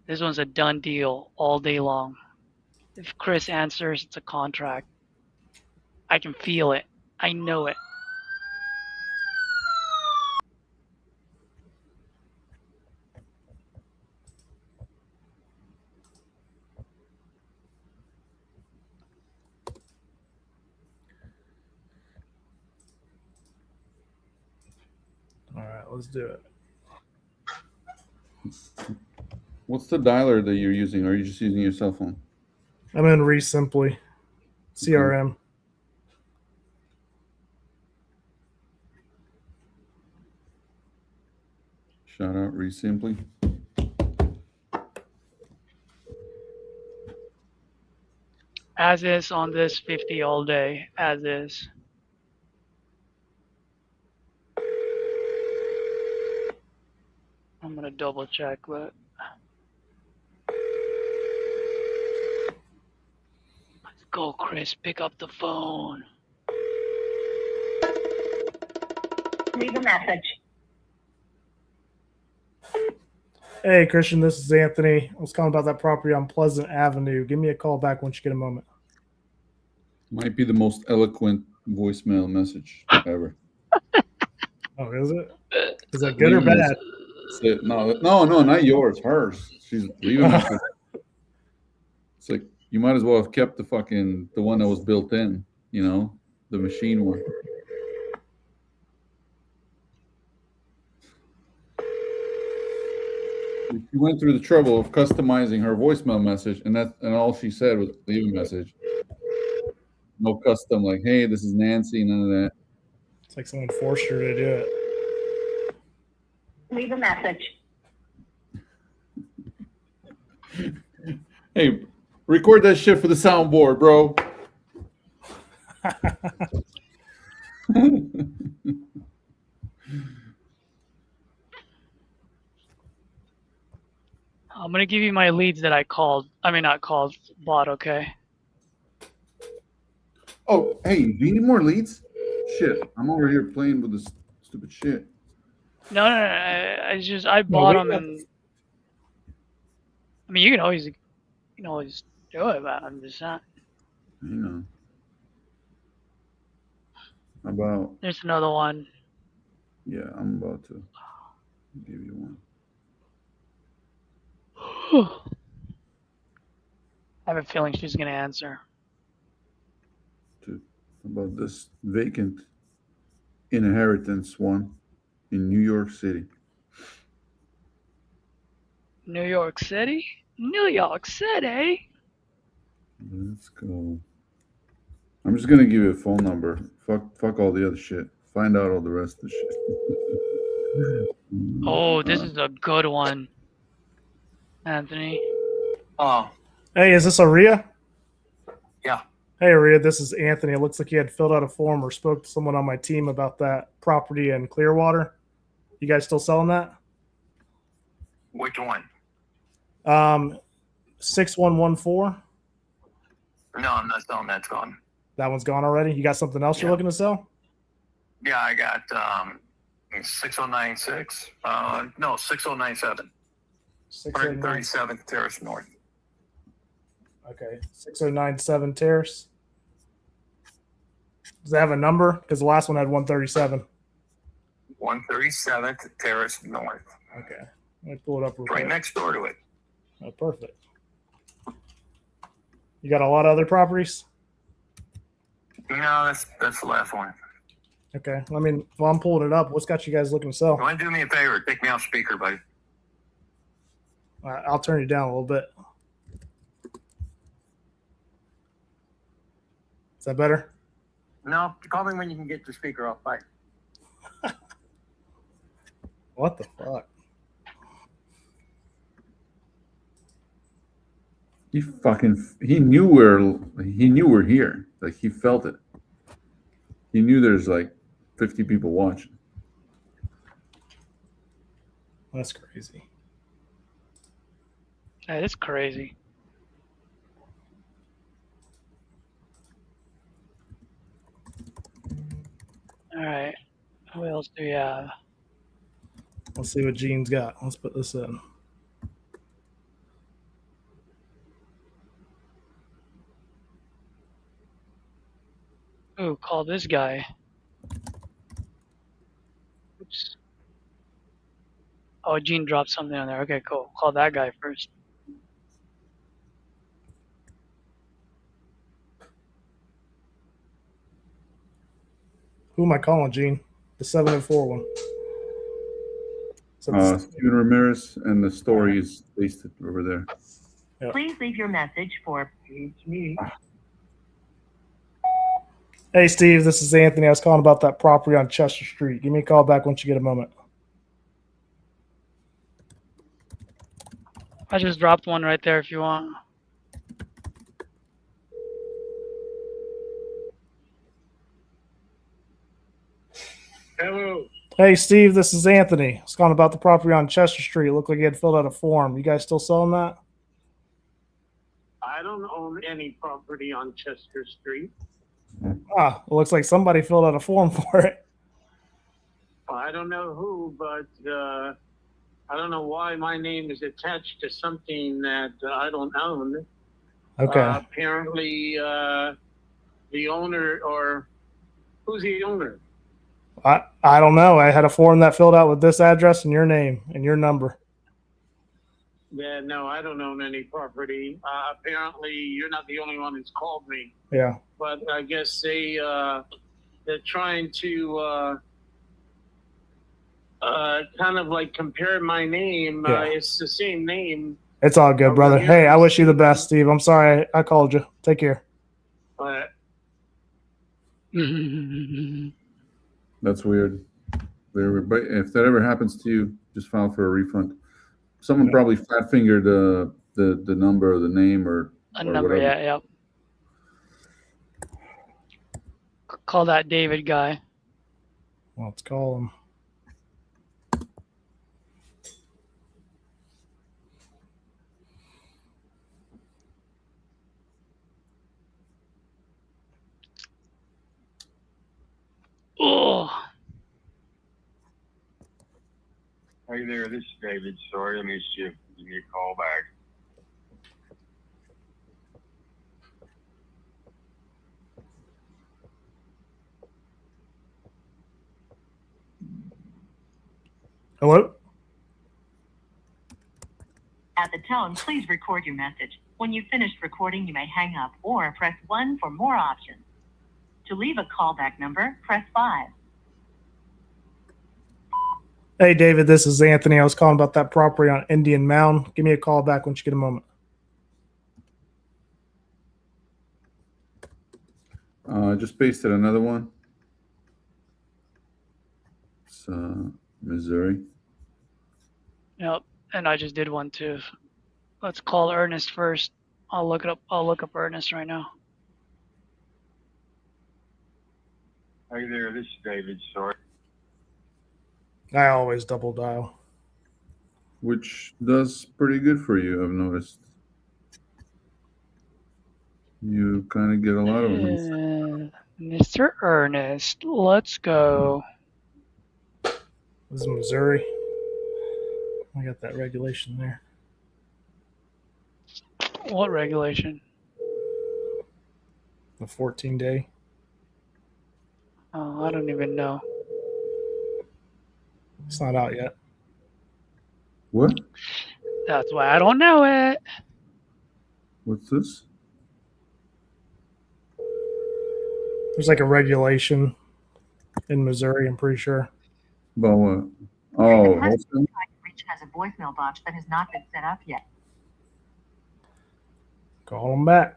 This one's a done deal all day long. If Chris answers, it's a contract. I can feel it. I know it. All right, let's do it. What's the dialer that you're using? Or are you just using your cell phone? I'm in Resimply CRM. Shout out Resimply. As is on this 50 all day. As is. I'm gonna double check, but let's go, Chris. Pick up the phone. Leave a message. Hey, Christian, this is Anthony. I was calling about that property on Pleasant Avenue. Give me a call back once you get a moment. Might be the most eloquent voicemail message ever. Oh, is it? Is that good or Leaving bad? No, not yours. Hers. She's leaving. It's like you might as well have kept the one that was built in. You know, the machine one. She went through the trouble of customizing her voicemail message, and all she said was leave a message. No custom, like, hey, this is Nancy, none of that. It's like someone forced her to do it. Leave a message. Hey, record that shit for the soundboard, bro. I'm gonna give you my leads that I called. I mean, not called, bought, okay? Oh, hey, do you need more leads? Shit, I'm over here playing with this stupid shit. No. I bought them, and I mean, you can always do it, but I'm just not. Hang on. How about? There's another one. Yeah, I'm about to give you one. I have a feeling she's gonna answer. About this vacant inheritance one in New York City. New York City? New York City? Let's go. I'm just gonna give you a phone number. Fuck all the other shit. Find out all the rest of the shit. Oh, this is a good one, Anthony. Oh, Hey, is this Aria? yeah. Hey, Aria, this is Anthony. It looks like you had filled out a form or spoke to someone on my team about that property in Clearwater. You guys still selling that? Which one? 6114. No, I'm not selling. That's gone. That one's gone already. You got something else you're looking to sell? Yeah, I got 6096. No, 6097. 137th Terrace North. Okay, 6097 Terrace. Does it have a number? Because the last one had 137. 137th Terrace North. Okay, let me pull it up real quick. Right next door to it. Oh, perfect. You got a lot of other properties? No, that's the last one. Okay, I mean, while I'm pulling it up, what's got you guys looking to sell? You want to do me a favor? Take me off speaker, buddy. I'll turn you down a little bit. Is that better? No, call me when you can get your speaker off. Bye. What the fuck? He knew we're here. Like, he felt it. He knew there's like 50 people watching. That's crazy. That is crazy. All right. Who else do we have? Let's see what Gene's got. Let's put this in. Ooh, call this guy. Oops. Oh, Gene dropped something on there. Okay, cool. Call that guy first. Who am I calling, Gene? The 704 one. Steven Ramirez, and the story is pasted over there. Yep. Please leave your message for me. Hey, Steve, this is Anthony. I was calling about that property on Chester Street. Give me a call back once you get a moment. I just dropped one right there if you want. Hello. Hey, Steve, this is Anthony. I was calling about the property on Chester Street. It looked like you had filled out a form. You guys still selling that? I don't own any property on Chester Street. Ah, it looks like somebody filled out a form for it. I don't know who, but I don't know why my name is attached to something that I don't own. Okay. Apparently, the owner, or who's the owner? I don't know. I had a form that filled out with this address and your name and your number. Yeah, no, I don't own any property. Apparently, you're not the only one who's called me. Yeah. But I guess they're trying to kind of like compare my name. Yeah. It's the same name. It's all good, brother. Hey, I wish you the best, Steve. I'm sorry I called you. Take care. That's weird. But if that ever happens to you, just file for a refund. Someone probably flat fingered the number or the name or number. whatever. Yeah. Call that David guy. Well, let's call him. Oh. Hey there, this is David. Sorry I missed you. Give me a call back. Hello? At the tone, please record your message. When you've finished recording, you may hang up or press 1 for more options. To leave a callback number, press 5. Hey, David, this is Anthony. I was calling about that property on Indian Mound. Give me a call back once you get a moment. I just pasted another one. It's Missouri. Yep. And I just did one too. Let's call Ernest first. I'll look it up. I'll look up Ernest right now. Hey there, this is David. Sorry. I always double dial. Which does pretty good for you, I've noticed. You kind of get a lot of them. Mr. Ernest, let's go. This is Missouri. I got that regulation there. What regulation? The 14-day. Oh, I don't even know. It's not out yet. What? That's why I don't know it. What's this? There's like a regulation in Missouri, I'm pretty sure. About what? Oh, The person you're trying to reach has a voicemail box that has not been set up yet. Call them back.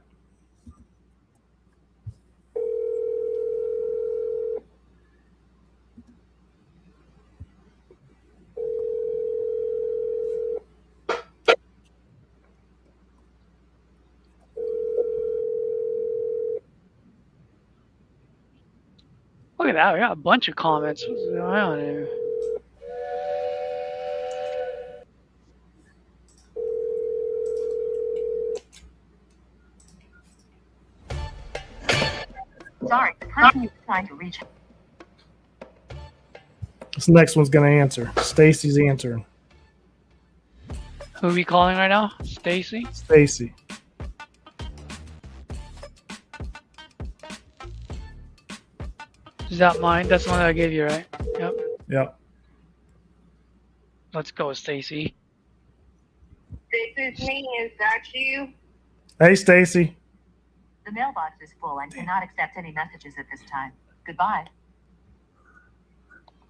Look at that. We got a bunch of comments. What's going on here? Sorry, the person you're trying to reach. This next one's going to answer. Stacy's answering. Who are we calling right now? Stacy? Stacy. Is that mine? That's the one that I gave you, right? Yep. Yep. Let's go, Stacy. This is me. Is that you? Hey, Stacy. The mailbox is full and cannot accept any messages at this time. Goodbye.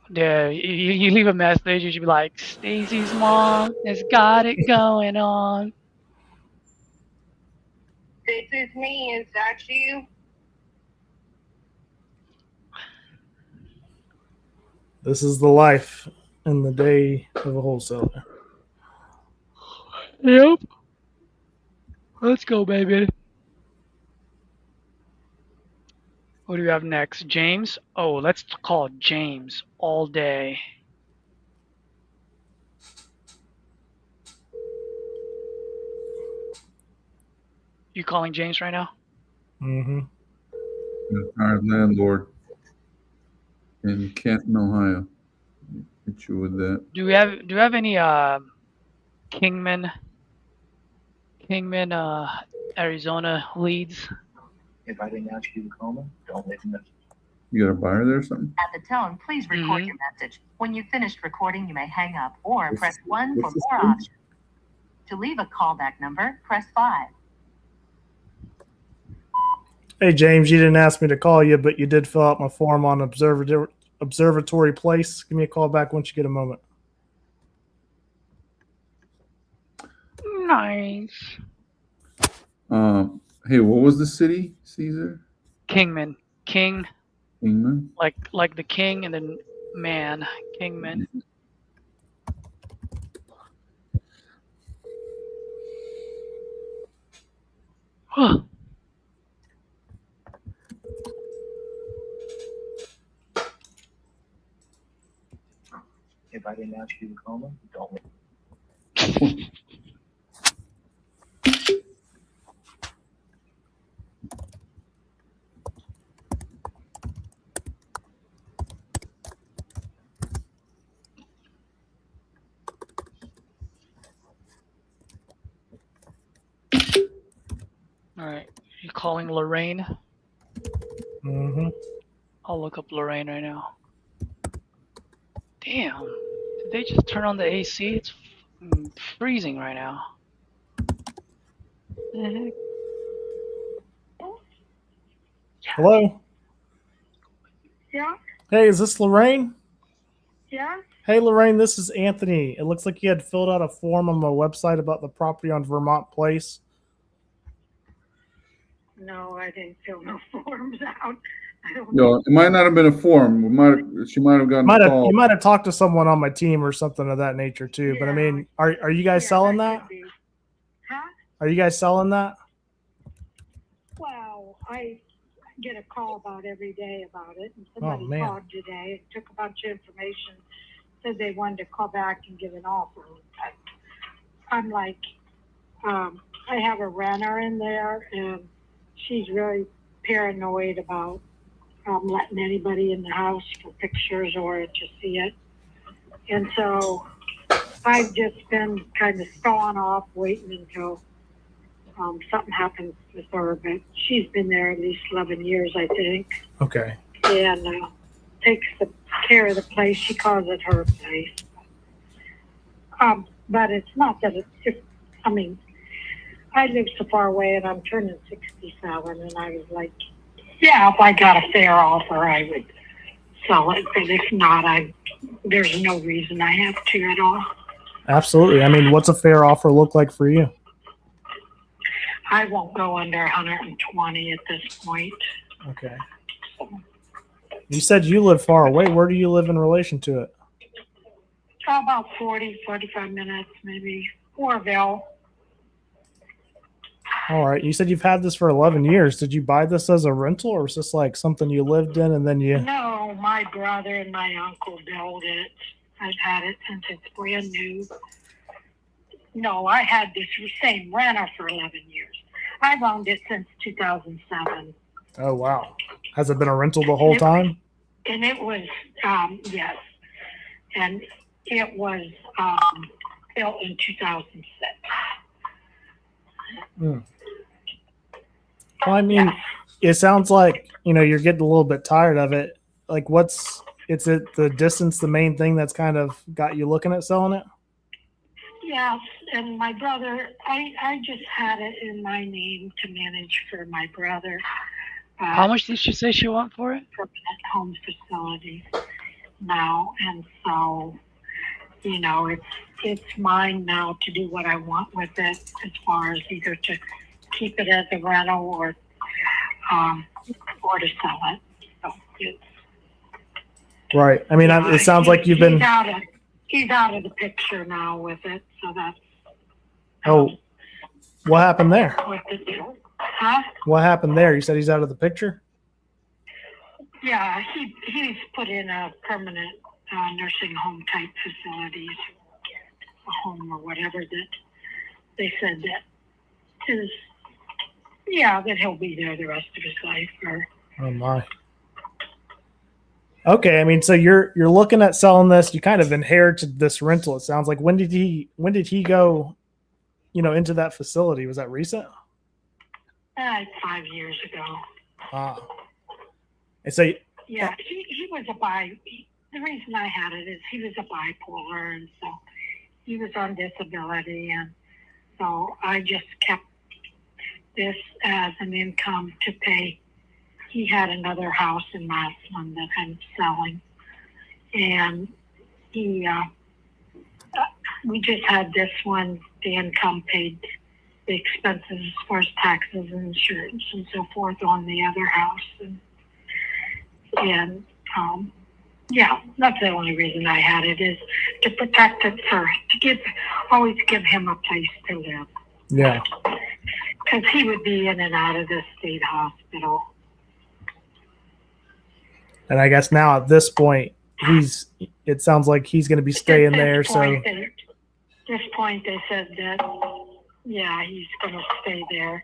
Yeah, you leave a message, you should be like, Stacy's mom has got it going on. This is me. Is that you? This is the life in the day of a wholesaler. Yep. Let's go, baby. What do we have next? James? Oh, let's call James all day. You calling James right now? Mm-hmm. Retired landlord in Canton, Ohio. Hit you with that. Do we have any Kingman Arizona leads? If I didn't ask you to call me, don't leave a message. You got a buyer there or something? At the tone, please record your message. When you've finished recording, you may hang up or press 1 for more options. To leave a callback number, press 5. Hey, James, you didn't ask me to call you, but you did fill out my form on Observatory Place. Give me a call back once you get a moment. Nice. Hey, what was the city, Caesar? Kingman. Kingman. Like the king and then man. Kingman. Huh. If I didn't ask you to call me, don't leave. All right. You calling Lorraine? Mm-hmm. I'll look up Lorraine right now. Damn. Did they just turn on the AC? It's freezing right now. What the heck? Hello? Yeah. Hey, is this Lorraine? Yeah. Hey, Lorraine, this is Anthony. It looks like you had filled out a form on my website about the property on Vermont Place. No, I didn't fill no forms out. I don't Yo, it might not have been a form. She might have gotten a call. You might have talked to someone on my team or something of that nature too. But I mean, are you guys selling that? Huh? Are you guys selling that? Well, I get a call about every day about it, and somebody called today and took a bunch of information, said they wanted to call back and give an offer. I'm like, I have a renter in there, and she's really paranoid about letting anybody in the house for pictures or to see it. And so I've just been kind of stalling off, waiting until something happens with her. But she's been there at least 11 years, I think. Okay. And takes care of the place. She calls it her place. But it's not that it's just, I mean, I live so far away and I'm turning 67, and I was like, yeah, if I got a fair offer, I would sell it. But if not, there's no reason I have to at all. Absolutely. I mean, what's a fair offer look like for you? I won't go under 120 at this point. Okay. You said you live far away. Where do you live in relation to it? About 40, 45 minutes, maybe. Orville. All right. You said you've had this for 11 years. Did you buy this as a rental, or was this like something you lived in and then you... No, my brother and my uncle built it. I've had it since it's brand new. No, I had this same renter for 11 years. I've owned it since 2007. Oh, wow. Has it been a rental the whole time? And it was, yes. and it was built in 2006. Well, I mean, it sounds like, you're getting a little bit tired of it. Like, is it the distance, the main thing that's kind of got you looking at selling it? Yes, and my brother, I just had it in my name to manage for my brother. How much did she say she want for it? Permanent home facilities now, and so, it's mine now to do what I want with it, as far as either to keep it as a rental or to sell it. So it's right. I mean, it sounds like you've been. He's out of the picture now with it, so that's. What happened there? With the deal. Huh? What happened there? You said he's out of the picture? Yeah, he's put in a permanent nursing home type facilities, a home or whatever that they said that that he'll be there the rest of his life. Oh my. Okay, I mean, so you're looking at selling this. You kind of inherited this rental. It sounds like. When did he go, into that facility? Was that recent? 5 years ago. Wow. And so. Yeah, he was the reason I had it is he was a bipolar, and so he was on disability, and so I just kept this as an income to pay. He had another house in Massillon that I'm selling, and we just had this one. The income paid the expenses as far as taxes and insurance and so forth on the other house, and that's the only reason I had it, is to protect it always give him a place to live. Yeah. Because he would be in and out of the state hospital. And I guess now at this point, it sounds like he's going to be staying there. At this point, they said that, he's going to stay there.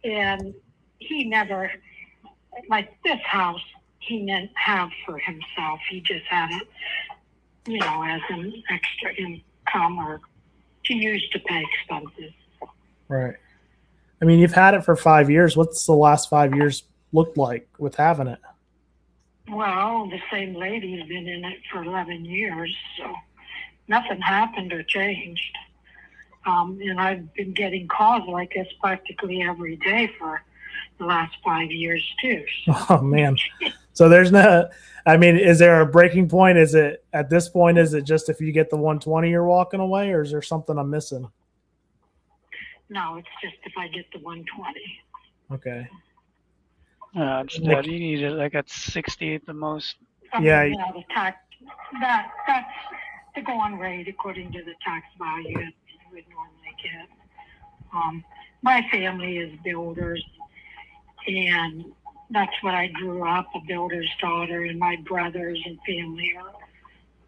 And he never, like this house, he didn't have for himself. He just had it, as an extra income or to use to pay expenses. Right. I mean, you've had it for 5 years. What's the last 5 years looked like with having it? Well, the same lady's been in it for 11 years, so nothing happened or changed. And I've been getting calls like this practically every day for the last 5 years too. So. Oh man. So there's is there a breaking point? Is it at this point, is it just if you get the 120 you're walking away, or is there something I'm missing? No, it's just if I get the 120. Okay. You need it like at 60 at the most. The tax, that's the going rate according to the tax value that you would normally get. My family is builders, and that's what I grew up, a builder's daughter, and my brothers and family are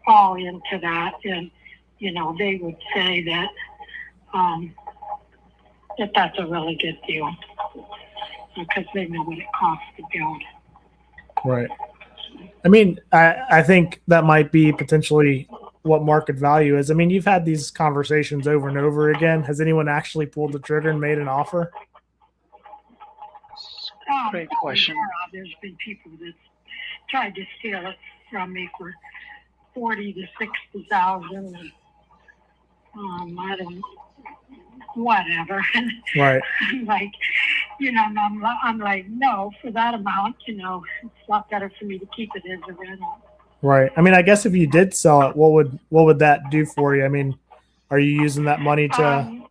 all into that. And, they would say that that's a really good deal because they know what it costs to build. Right. I mean, I think that might be potentially what market value is. I mean, you've had these conversations over and over again. Has anyone actually pulled the trigger and made an offer? Great question. There's been people that tried to steal it from me for 40 to 60,000. I don't, whatever. Right. I'm like, I'm like, no, for that amount, it's a lot better for me to keep it as a rental. Right. I mean, I guess if you did sell it, what would that do for you? I mean, are you using that money to?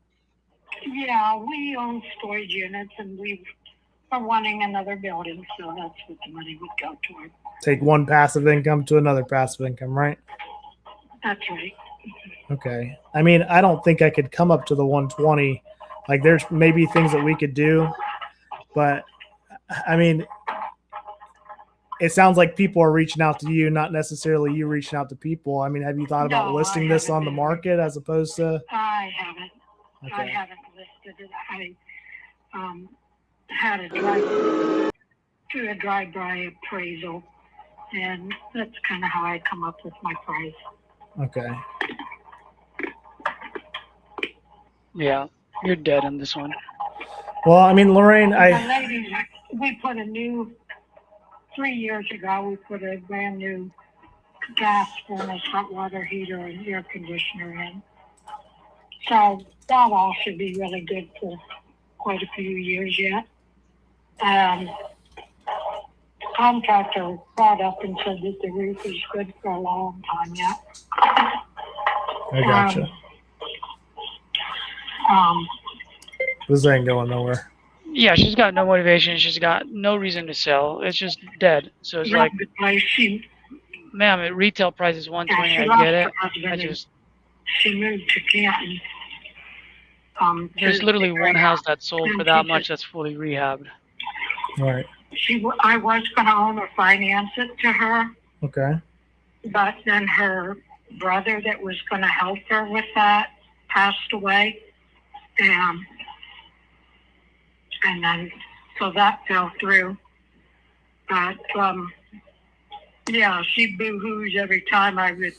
Yeah, we own storage units, and we are wanting another building, so that's what the money would go toward. Take one passive income to another passive income, right? That's right. Okay. I mean, I don't think I could come up to the 120. Like, there's maybe things that we could do, but I mean, it sounds like people are reaching out to you, not necessarily you reaching out to people. I mean, have you thought about listing this on the market as opposed to? I haven't. Okay. I haven't listed it. I had a drive-by appraisal, and that's kind of how I come up with my price. Okay. Yeah, you're dead on this one. Well, I mean, Lorraine, The lady, we put a new, 3 years ago, we put a brand new gas furnace, hot water heater, and air conditioner in. So that all should be really good for quite a few years yet. Contractor brought up and said that the roof is good for a long time yet. I gotcha. This ain't going nowhere. Yeah, she's got no motivation. She's got no reason to sell. It's just dead. So it's like, ma'am, at retail price is 120. I get it. I just she moved to Canton. There's literally one house that's sold for that much that's fully rehabbed. Right. I was going to own or finance it to her. Okay. But then her brother that was going to help her with that passed away. And then, so that fell through. But, yeah, she boo-hoos every time I would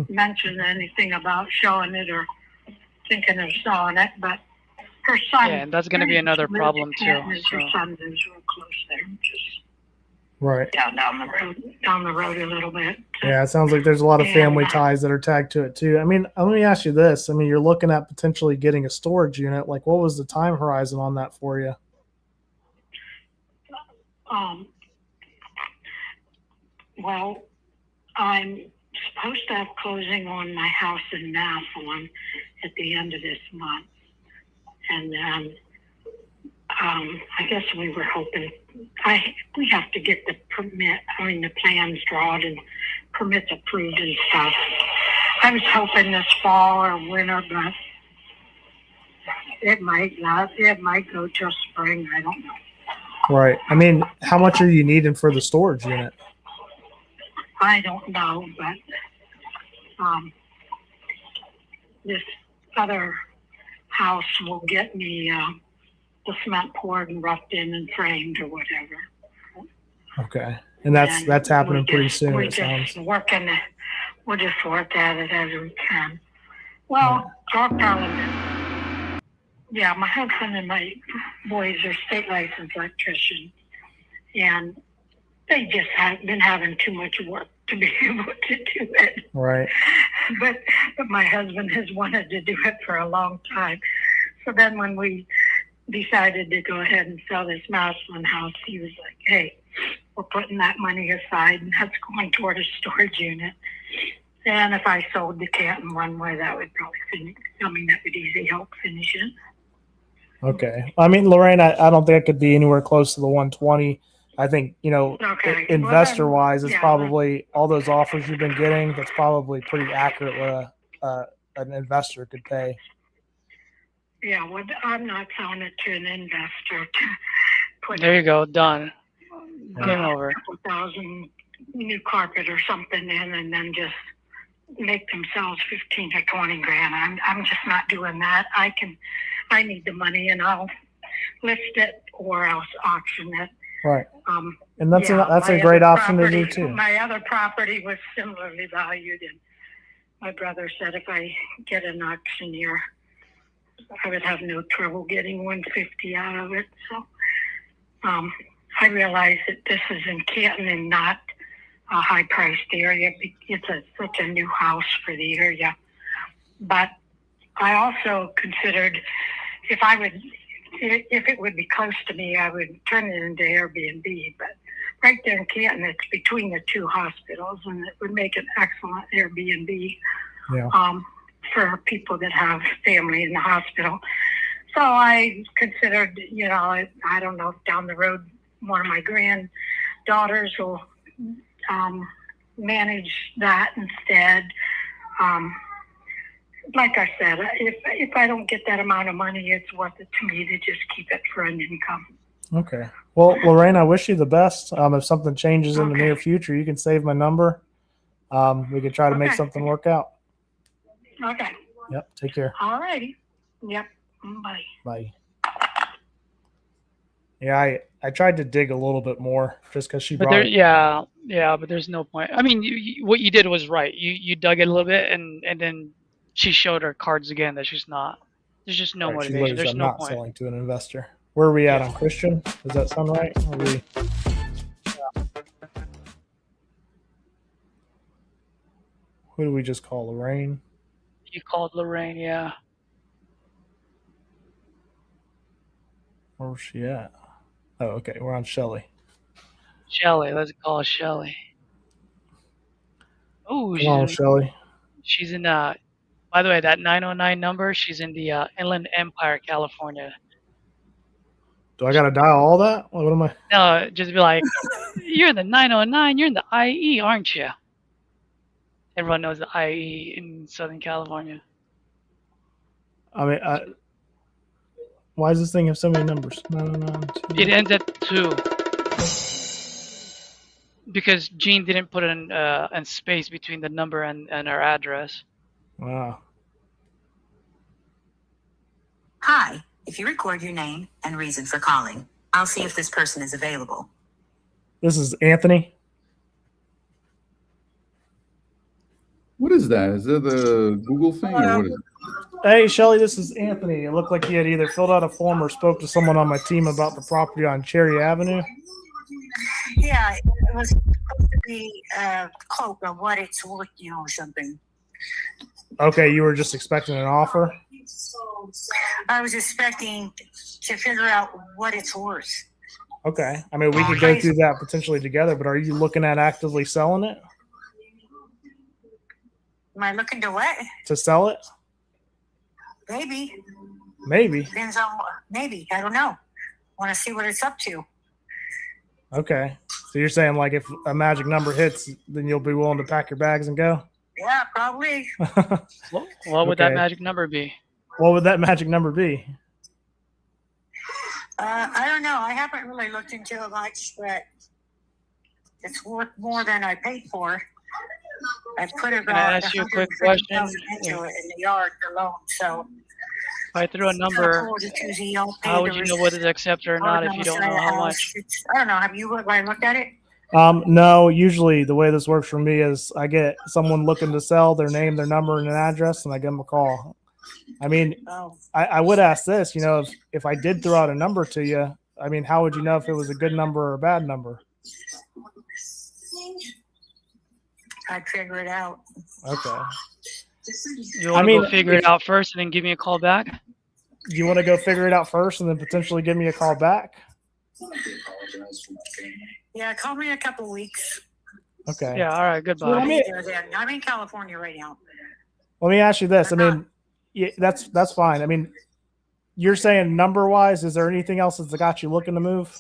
mention anything about showing it or thinking of selling it. But her son... Yeah, and that's going to be another problem, too. Her So. son lives real close there. Just Right. down the road a little bit. Yeah, it sounds like there's a lot of family ties that are tagged to it too. I mean, let me ask you this. I mean, you're looking at potentially getting a storage unit. Like, what was the time horizon on that for you? Well, I'm supposed to have closing on my house in Massillon at the end of this month. And then I guess we were hoping we have to get the the plans drawn and permits approved and stuff. I was hoping this fall or winter, but it might not. It might go till spring. I don't know. Right. I mean, how much are you needing for the storage unit? I don't know, but this other house will get me the cement poured and roughed in and framed or whatever. Okay. And that's happening pretty soon, it sounds. We'll just work at it as we can. Well, our problem is, yeah, my husband and my boys are state licensed electricians, and they just have been having too much work to be able to do it. Right. But my husband has wanted to do it for a long time. So then when we decided to go ahead and sell this Massillon house, he was like, hey, we're putting that money aside and that's going toward a storage unit. And if I sold the Canton one way, that would probably finish. I mean, that would easily help finish it. Okay. I mean, Lorraine, I don't think it could be anywhere close to the 120. I think, investor-wise, it's probably all those offers you've been getting, that's probably pretty accurate what an investor could pay. Yeah, well, I'm not selling it to an investor to put There you go, done. Game over. a couple thousand new carpet or something in and then just make themselves 15 or 20 grand. I'm just not doing that. I need the money and I'll list it or else auction it. Right. And that's a great option to do too. My other property was similarly valued, and my brother said if I get an auctioneer, I would have no trouble getting 150 out of it. So I realize that this is in Canton and not a high-priced area. It's such a new house for the area. But I also considered if it would be close to me, I would turn it into Airbnb. But right there in Canton, it's between the two hospitals, and it would make an excellent Airbnb for people that have family in the hospital. So I considered, I don't know if down the road one of my granddaughters will manage that instead. Like I said, if I don't get that amount of money, it's worth it to me to just keep it for an income. Okay. Well, Lorraine, I wish you the best. If something changes in the near future, you can save my number. We could try to make something work out. Okay. Yep. Take care. All righty. Yep. Bye. Bye. Yeah, I tried to dig a little bit more just because she But brought it. but there's no point. I mean, what you did was right. You dug it a little bit, and then she showed her cards again that she's not. There's just no Right, she motivation. literally There's said no not point. selling to an investor. Where are we at Yeah. on Christian? Does that sound right? Are we... Who do we just call? Lorraine? You called Lorraine, yeah. Where was she at? Oh, okay. We're on Shelly. Shelly, let's call her Shelly. Oh, Come on, Shelly. she's in by the way, that 909 number, she's in the Inland Empire, California. Do I got to dial all that? What am I? No, just be like, you're in the 909, you're in the IE, aren't you? Everyone knows the IE in Southern California. I mean, why does this thing have so many numbers? 909. It ends at 2. Because Jean didn't put in space between the number and our address. Wow. Hi, if you record your name and reason for calling, I'll see if this person is available. This is Anthony. What is that? Is that the Google thing or what is it? Hey, Shelly, this is Anthony. It looked like you had either filled out a form or spoke to someone on my team about the property on Cherry Avenue. Yeah, it was supposed to be a quote of what it's worth, or something. Okay, you were just expecting an offer? I was expecting to figure out what it's worth. Okay. I mean, we could go through that potentially together, but are you looking at actively selling it? Am I looking to what? To sell it? Maybe. Maybe. Depends on maybe. I don't know. Want to see what it's up to. Okay. So you're saying like if a magic number hits, then you'll be willing to pack your bags and go? Yeah, probably. What would that Okay. magic number be? What would that magic number be? I don't know. I haven't really looked into it much, but it's worth more than I paid for. I put Can I about ask you a quick question? into it in the yard alone. So If I threw a number, how would you know whether to accept it or not if you don't know how much? I don't know. Have you looked at it? No, usually the way this works for me is I get someone looking to sell, their name, their number, and an address, and I give them a call. I mean, Oh, I would ask this, if I did throw out a number to you, I mean, how would you know if it was a good number or a bad number? I'd figure it out. Okay. You want to go figure it out first and then give me a call back? Do you want to go figure it out first and then potentially give me a call back? Yeah, call me in a couple of weeks. Okay. Yeah, all right, goodbye. I'm in California right now. Let me ask you this. I mean, yeah, that's fine. I mean, you're saying number-wise, is there anything else that's got you looking to move?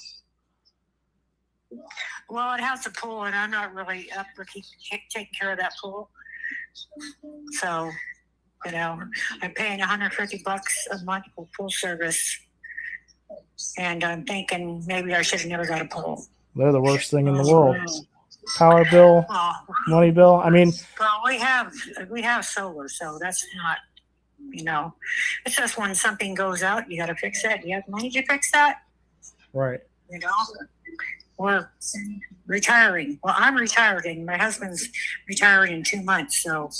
Well, it has a pool, and I'm not really up for taking care of that pool. So, I'm paying $150 a month for pool service, and I'm thinking maybe I should have never got a pool. They're the worst thing in the world. Power bill, Oh, money bill. I mean, well, we have solar, so that's not, it's just when something goes out, you got to fix that. You have money to fix that. right. We're retiring. Well, I'm retiring. My husband's retiring in 2 months, so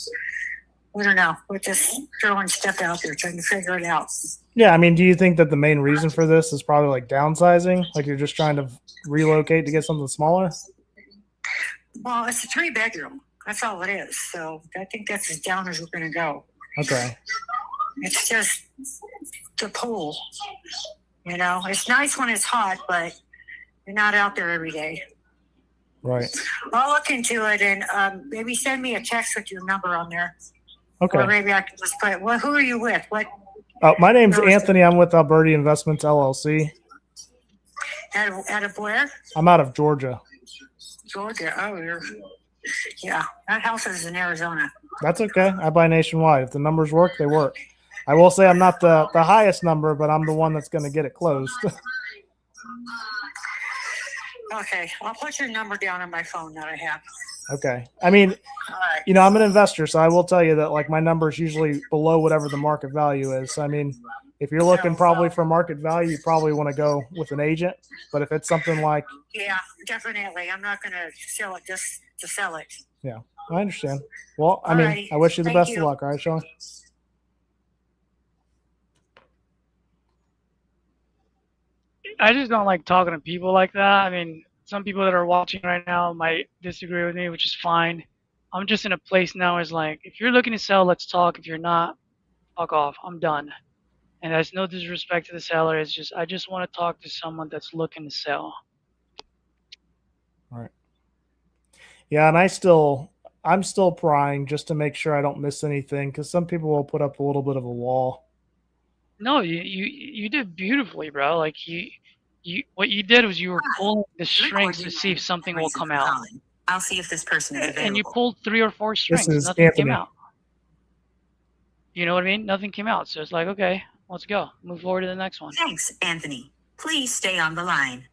we don't know. We're just throwing stuff out there, trying to figure it out. Yeah, I mean, do you think that the main reason for this is probably like downsizing? Like you're just trying to relocate to get something smaller? Well, it's a 3-bedroom. That's all it is. So I think that's as down as we're going to go. Okay. It's just the pool. It's nice when it's hot, but you're not out there every day. Right. I'll look into it and maybe send me a text with your number on there. Okay. Or maybe I can just put, well, who are you with? What? My name's Anthony. I'm with Alberti Investments, LLC. Out of where? I'm out of Georgia. Georgia. Oh, yeah. That house is in Arizona. That's okay. I buy nationwide. If the numbers work, they work. I will say I'm not the highest number, but I'm the one that's going to get it closed. Okay. I'll put your number down on my phone that I have. Okay. I mean, All right. I'm an investor, so I will tell you that like my number is usually below whatever the market value is. So, I mean, If you're looking probably for market value, you probably want to go with an agent. But if it's something like, Yeah, definitely. I'm not going to sell it just to sell it. yeah, I understand. Well, I mean, Alrighty. I wish you the Thank best you. of luck. All right, Sean. I just don't like talking to people like that. I mean, some people that are watching right now might disagree with me, which is fine. I'm just in a place now is like, if you're looking to sell, let's talk. If you're not, fuck off. I'm done. And that's no disrespect to the seller. It's just, I just want to talk to someone that's looking to sell. All right. Yeah, and I'm still prying just to make sure I don't miss anything, because some people will put up a little bit of a wall. No, you did beautifully, bro. Like what you did was you were pulling the strings to see if something will come out. I'll see if this person is available. And you pulled 3 or 4 strings. This is Nothing Anthony. came out. You know what I mean? Nothing came out. So it's like, okay, let's go. Move forward to the next one. Thanks, Anthony. Please stay on the line.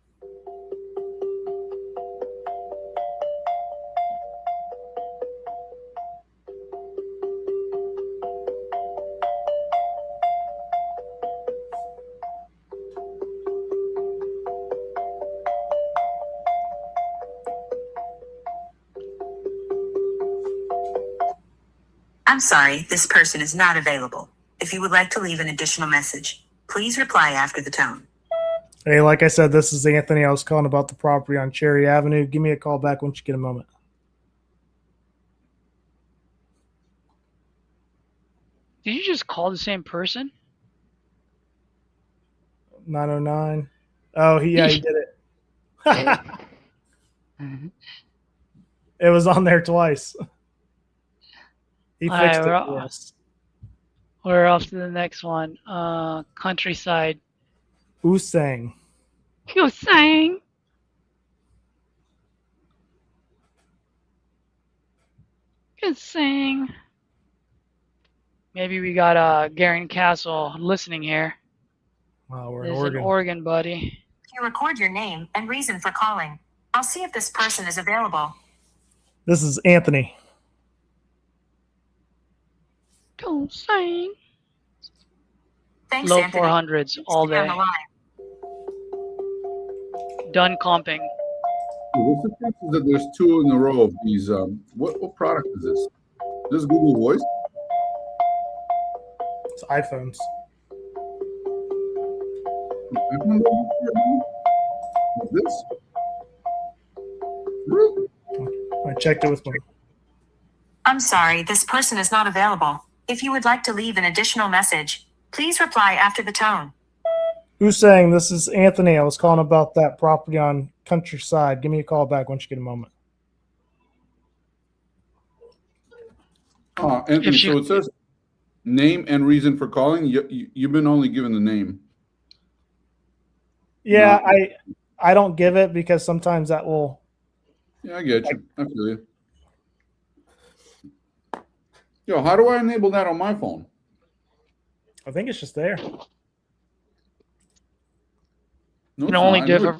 I'm sorry, this person is not available. If you would like to leave an additional message, please reply after the tone. Hey, like I said, this is Anthony. I was calling about the property on Cherry Avenue. Give me a call back once you get a moment. Did you just call the same person? 909. Oh, he did it. It was on there twice. He All right, fixed it. Yes. We're off to the next one. Countryside. Wholesaling. Wholesaling. Wholesaling. Maybe we got Garen Castle listening here. Wow, we're This in is Oregon. in Oregon, buddy. You record your name and reason for calling. I'll see if this person is available. This is Anthony. Wholesaling. Thanks, Low Anthony. 400s all Stay on day. the line. Done comping. What's the chances that there's 2 in a row of these? What product is this? Is this Google Voice? It's iPhones. Is this? Really? I checked it with my. I'm sorry, this person is not available. If you would like to leave an additional message, please reply after the tone. Who's saying this is Anthony? I was calling about that property on Countryside. Give me a call back once you get a moment. Anthony, so it says name and reason for calling. You've been only given the name. Yeah, I don't give it because sometimes that will. Yeah, I get you. I feel you. Yo, how do I enable that on my phone? I think it's just there. No, Can only do it for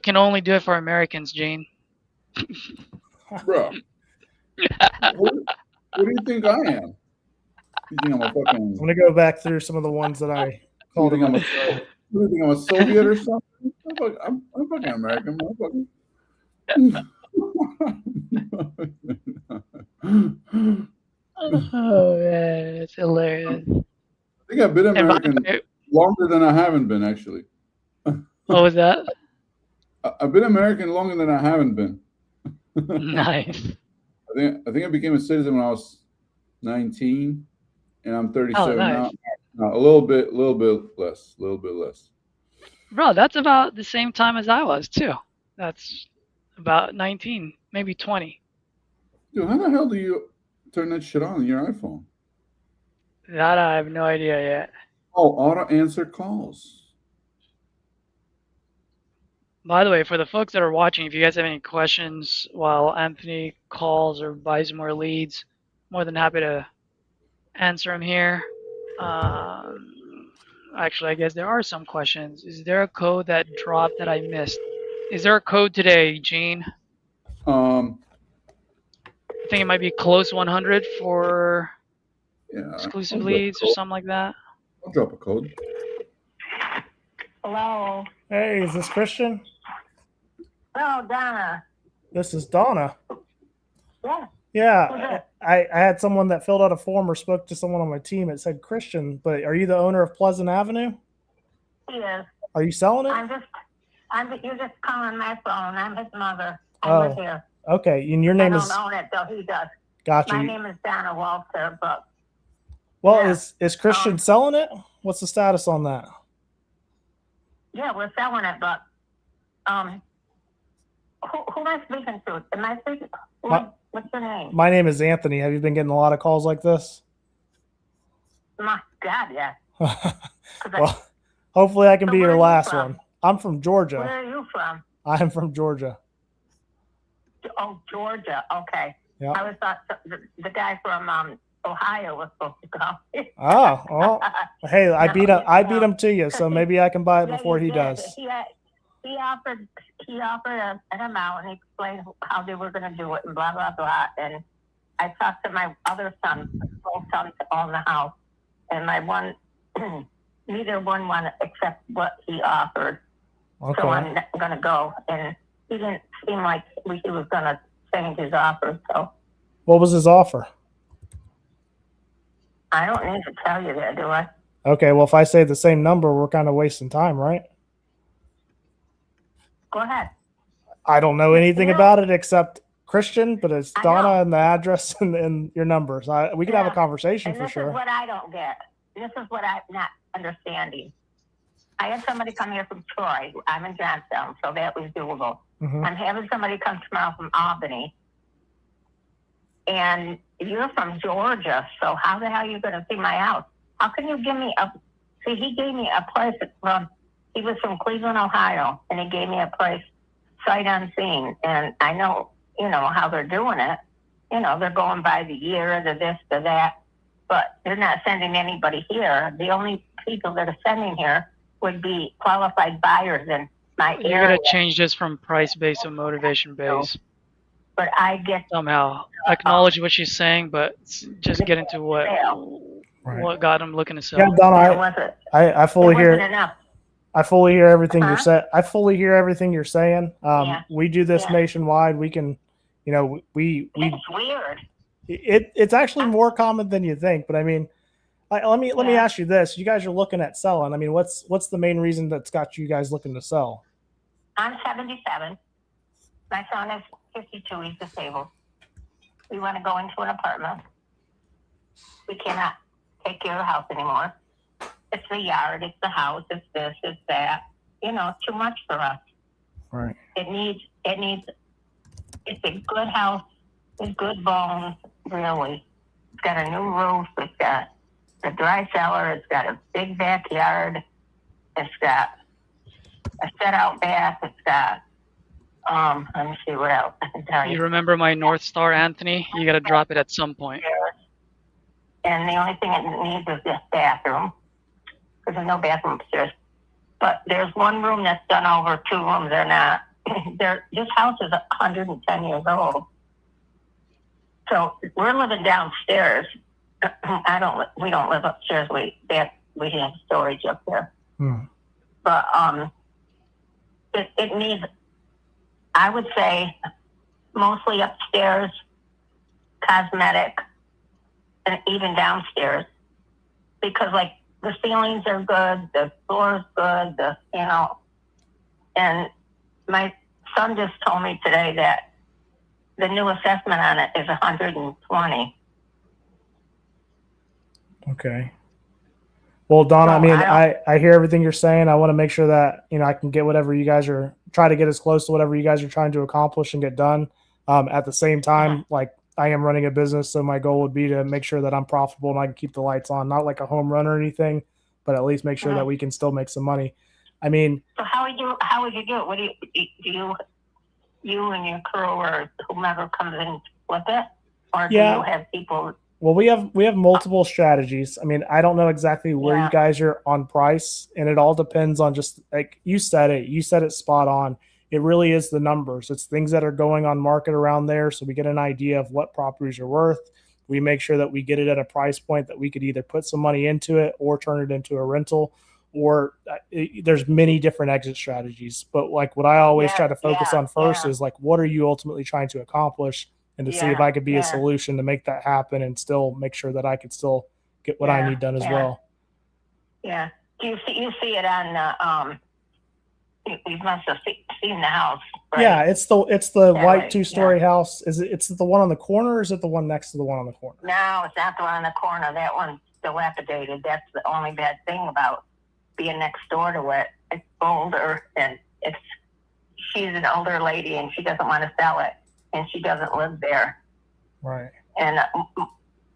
can only do it for Americans, Gene. Bro. What do you think I am? You think I'm a fucking? I'm gonna go back through some of the ones that I called You him. think I'm a Soviet or something? I'm fucking American, motherfucker. Oh man, it's hilarious. I think I've been American longer than I haven't been, actually. What was that? I've been American longer than I haven't been. Nice. I think I became a citizen when I was 19, and I'm 37 nice. now. No, a little bit less. Bro, that's about the same time as I was too. That's about 19, maybe 20. Dude, how the hell do you turn that shit on your iPhone? That I have no idea yet. Oh, auto answer calls. By the way, for the folks that are watching, if you guys have any questions while Anthony calls or buys more leads, more than happy to answer them here. Actually, I guess there are some questions. Is there a code that dropped that I missed? Is there a code today, Gene? I think it might be Close 100 for exclusive leads or something like that. I'll drop a code. Hello. Hey, is this Christian? Hello, Donna. This is Donna. Yeah. Who's Yeah, that? I had someone that filled out a form or spoke to someone on my team. It said Christian, but are you the owner of Pleasant Avenue? He is. Are you selling it? You're just calling my phone. I'm his mother. I live here. Okay, and your I name don't is. own it, though he does. Gotcha. My name is Donna Walter, but Well, yeah. is Christian selling it? What's the status on that? yeah, we're selling it, but who am I speaking to? Am I speaking? What's your name? My name is Anthony. Have you been getting a lot of calls like this? My God, yeah. Well, hopefully I can be where your are you last from? one. I'm from Georgia. Where are you from? I'm from Georgia. Oh, Georgia. Okay. Yeah. I was thought the guy from Ohio was supposed to call me. Oh, well, hey, I beat him to you, so he- maybe I can buy it Yeah, before you he did. does. He offered an amount and he explained how they were going to do it and blah blah blah. And I talked to my other son, both sons own the house, and my one, neither one wanted to accept what he offered. Okay. So I'm going to go, and he didn't seem like he was going to change his offer. So What was his offer? I don't need to tell you that, do I? Okay, well, if I say the same number, we're kind of wasting time, right? Go ahead. I don't know anything Yeah. about it except Christian, but it's I Donna know. and the address and your numbers. We could have a Yeah. conversation And for this sure. is what I don't get. This is what I'm not understanding. I had somebody come here from Troy. I'm in Johnstown, so that was doable. Mhm. I'm having somebody come tomorrow from Albany. And you're from Georgia, so how the hell are you going to see my house? How can you give me he gave me a price he was from Cleveland, Ohio, and he gave me a price sight unseen. And I know, how they're doing it. They're going by the year, the this, the that, but they're not sending anybody here. The only people that are sending here would be qualified buyers in my You're area. gonna change this from price based to motivation based But I get somehow. Acknowledge what she's saying, but just get into what Right. what got him looking to sell. Yeah, Donna, it wasn't, I it fully wasn't hear. enough. I fully hear everything you're Huh? saying. I fully hear everything you're saying. Yeah. We do this Yeah. nationwide. We can, we It's weird. it's actually more common than you think. But I mean, let me Yeah. ask you this: you guys are looking at selling. I mean, what's the main reason that's got you guys looking to sell? I'm 77. My son is 52. He's disabled. We want to go into an apartment. We cannot take care of the house anymore. It's the yard, it's the house, it's this, it's that. It's too much for us. Right. It's a good house with good bones, really. It's got a new roof, it's got a dry cellar, it's got a big backyard, it's got a set-out bath, it's got, let me see what else I can tell You you. remember my North Star, Anthony? You gotta drop it at some point. And the only thing it needs is this bathroom, because there's no bathroom upstairs. But there's one room that's done over, 2 rooms they're not. This house is 110 years old. So we're living downstairs. We don't live upstairs. We have storage up there. Hmm. But it needs, I would say, mostly upstairs, cosmetic, and even downstairs, because the ceilings are good, the floor's good, and my son just told me today that the new assessment on it is 120. Okay. Well, Donna, So I mean, I I hear everything you're saying. I want to make sure that, I can get whatever you guys are try to get as close to whatever you guys are trying to accomplish and get done. At the same time, I am running a business. So my goal would be to make sure that I'm profitable and I can keep the lights on, not like a home run or anything, but at least make sure that we can still make some money. I mean, So how would you do it? What do you and your crew or whomever comes in with it, or do Yeah. you have people? well, we have multiple strategies. I mean, I don't know exactly where Yeah. you guys are on price, and it all depends on just like you said it spot on. It really is the numbers. It's things that are going on market around there. So we get an idea of what properties are worth. We make sure that we get it at a price point that we could either put some money into it or turn it into a rental, or there's many different exit strategies. But like what I always Yeah, try to focus yeah, on first yeah. is like, what are you ultimately trying to accomplish, and to see if Yeah, I could be a yeah. solution to make that happen and still make sure that I could still get what I Yeah, need done as yeah. well. Yeah. Do you see it on you must have seen the house, right? Yeah, it's the Yeah, white right, 2-story house. It's the one on the corner, or is it the one next to the one on the corner? No, it's not the one in the corner. That one's dilapidated. That's the only bad thing about being next door to it. It's older, and she's an older lady, and she doesn't want to sell it, and she doesn't live there. Right. And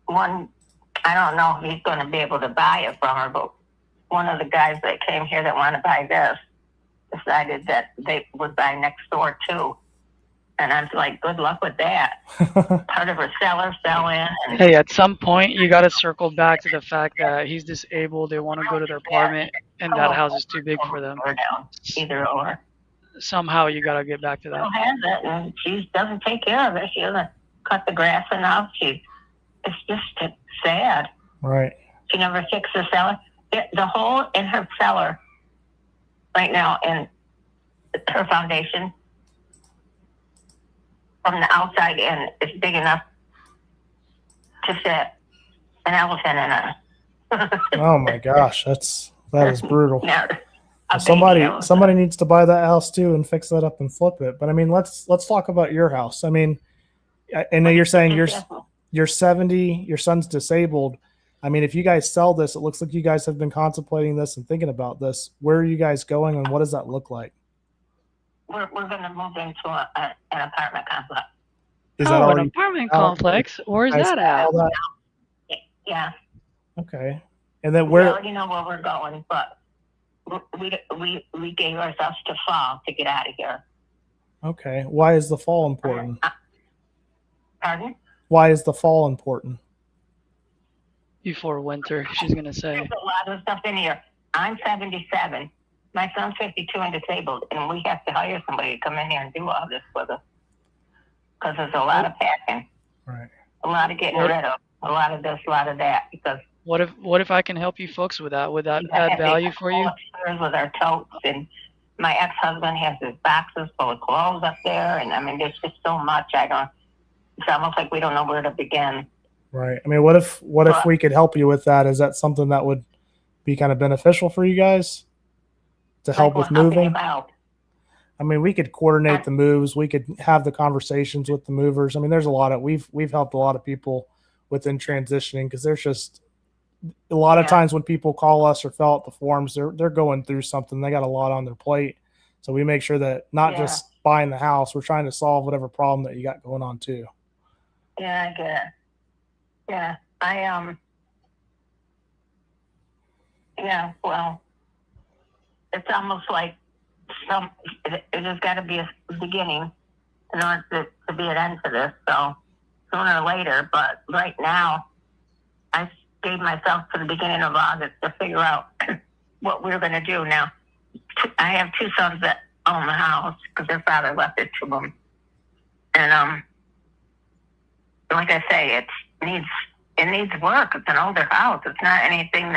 one, I don't know if he's going to be able to buy it from her, but one of the guys that came here that want to buy this decided that they would buy next door too. And I was like, good luck with that. Part of her seller fell in. And Hey, at some point, you got to circle back to the fact that he's disabled. They want to go to their apartment, and that house is too big for them. or down, either or. Somehow, you got to get back to She that. still has it, and she doesn't take care of it. She doesn't cut the grass enough. It's just sad. Right. She never fixed the cellar. The hole in her cellar right now in her foundation from the outside in is big enough to fit an elephant in it. Oh my gosh, that is brutal. Yeah, Somebody needs to buy that house too and fix that up and flip it. But I mean, let's talk about your house. I mean, I know you're saying you're 70, your son's disabled. I mean, if you guys sell this, it looks like you guys have been contemplating this and thinking about this. Where are you guys going, and what does that look like? We're going to move into an apartment complex. Is that An already apartment complex? Where's guys that at? sell that? Yeah. Okay. And then We where? already know where we're going, but we gave ourselves to fall to get out of here. Okay. Why is the fall important? Pardon? Why is the fall important? Before winter, she's going to say. There's a lot of stuff in here. I'm 77. My son's 52 and disabled, and we have to hire somebody to come in here and do all this with us. Because there's a lot of packing. Right. A lot of getting rid of. A lot of this, a lot of that. Because What if I can help you folks with that? Would that add value for you? upstairs with our totes, and my ex-husband has his boxes full of clothes up there, and I mean, there's just so much. It's almost like we don't know where to begin. Right. I mean, what if we could help you with that? Is that something that would be kind of beneficial for you guys to help with moving? I mean, we could coordinate the moves. We could have the conversations with the movers. I mean, there's a lot of we've helped a lot of people within transitioning, because there's just a lot of times when people call us or fill out the forms, they're going through something. They got a lot on their plate. So we make sure that not just buying the house, we're trying to solve whatever problem that you got going on too. Yeah, I get it. Yeah, well, it's almost like it has got to be a beginning in order to be an end to this. So sooner or later, but right now, I gave myself to the beginning of August to figure out what we're going to do. Now, I have two sons that own the house because their father left it to them. And like I say, it needs work. It's an older house. It's not anything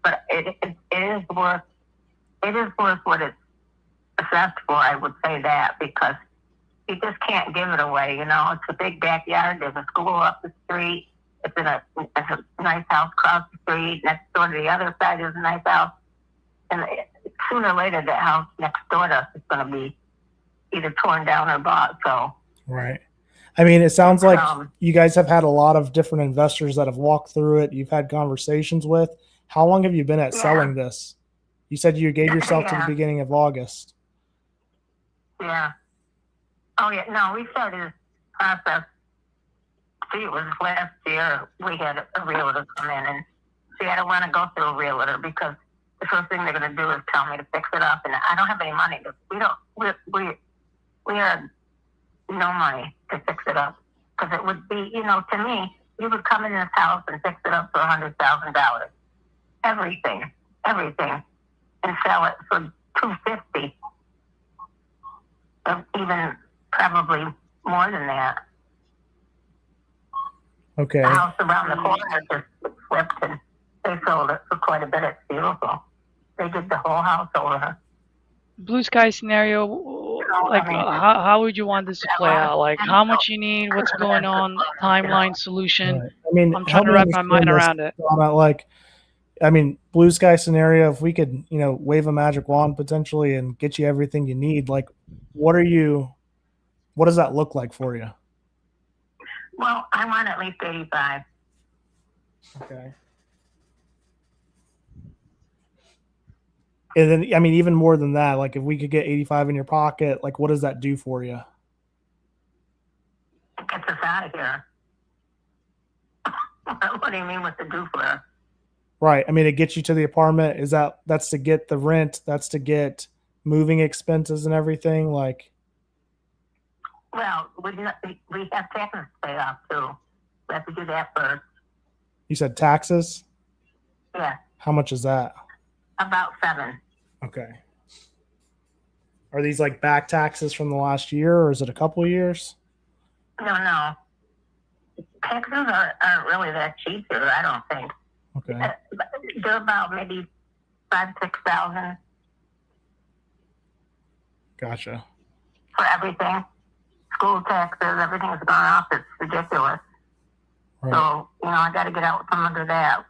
but it is worth what it's assessed for. I would say that, because you just can't give it away. You know, it's a big backyard. There's a school up the street. It's a nice house across the street. Next door to the other side is a nice house. And sooner or later, that house next door to us is going to be either torn down or bought. So right. I mean, it sounds like you guys have had a lot of different investors that have walked through it. You've had conversations with. How long have you been at selling this? You said you gave yourself to the beginning of August. Yeah. Oh, yeah. No, we started this process. See, it was last year. We had a realtor come in, and see, I don't want to go through a realtor because the first thing they're going to do is tell me to fix it up, and I don't have any money. We had no money to fix it up, because it would be, to me, you would come in this house and fix it up for $100,000, everything, and sell it for $250, or even probably more than that. Okay. The house around the corner just flipped, and they sold it for quite a bit. It's beautiful. They did the whole house over. Blue sky scenario, like how would you want this to play out? Like how much you need, what's going on, timeline, solution. Right. I mean, I'm trying help to me wrap my mind understand around it. Donna, like, I mean, blue sky scenario, if we could, wave a magic wand potentially and get you everything you need, like, what does that look like for you? Well, I want at least 85. Okay. And then, I mean, even more than that, like if we could get 85 in your pocket, like what does that do for you? It gets us out of here. What do you mean with the dupler? Right. I mean, it gets you to the apartment. That's to get the rent. That's to get moving expenses and everything. Like, well, we have taxes to pay off too. We have to do that first. you said taxes? Yeah, How much is that? about 7. Okay. Are these like back taxes from the last year or is it a couple of years? No. Taxes aren't really that cheap here, I don't think. Okay. They're about maybe 5,000-6,000 Gotcha. for everything. School taxes, everything's gone up. It's ridiculous. Right. So, I got to get out from under that.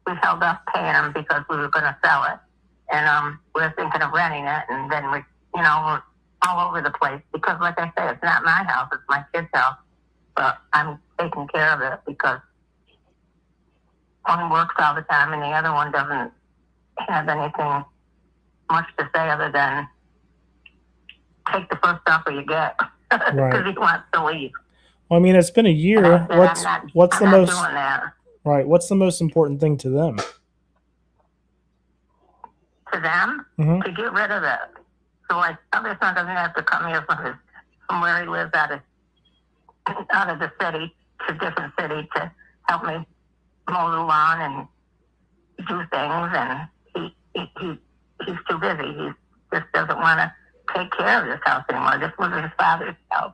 We held off paying them because we were going to sell it. And we were thinking of renting it. And then we're all over the place. Because, like I said, it's not my house. It's my kid's house. But I'm taking care of it because one works all the time and the other one doesn't have anything much to say other than take the first offer you get because Right. he wants to leave. Well, I mean, it's been a year. And What's I'm the not most doing that. right? What's the most important thing to them? To them, Mhm. to get rid of it. So my other son doesn't have to come here from where he lives out of the city to a different city to help me mow the lawn and do things. And he's too busy. He just doesn't want to take care of this house anymore. This was his father's house.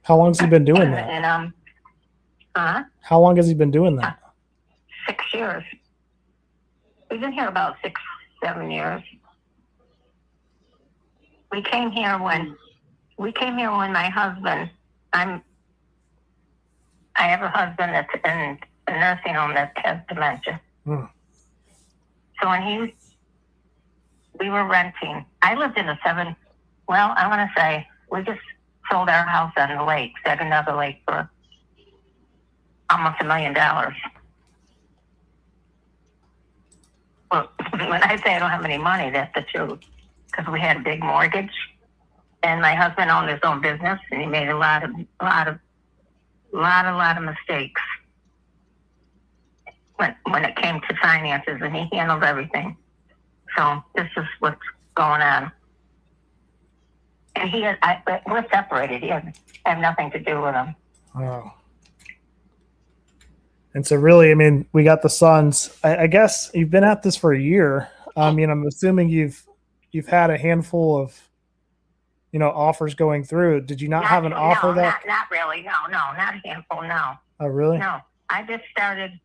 How long has he been doing that? And How long has he been doing that? 6 years. We've been here about 6-7 years. We came here when my husband, I have a husband that's in a nursing home that has dementia. Hmm. So when we were renting, I lived in I want to say, we just sold our house on the lake, Saginaw Lake, for almost $1 million. Well, when I say I don't have any money, that's the truth. Because we had a big mortgage, and my husband owned his own business, and he made a lot of mistakes when it came to finances, and he handled everything. So this is what's going on. And we're separated. He has nothing to do with him. Oh. And so really, I mean, we got the sons. I guess you've been at this for a year. I mean, I'm assuming you've had a handful of, offers going through. Did you not have an offer that? Not really. No, not a handful. No. Oh, really? No. I just started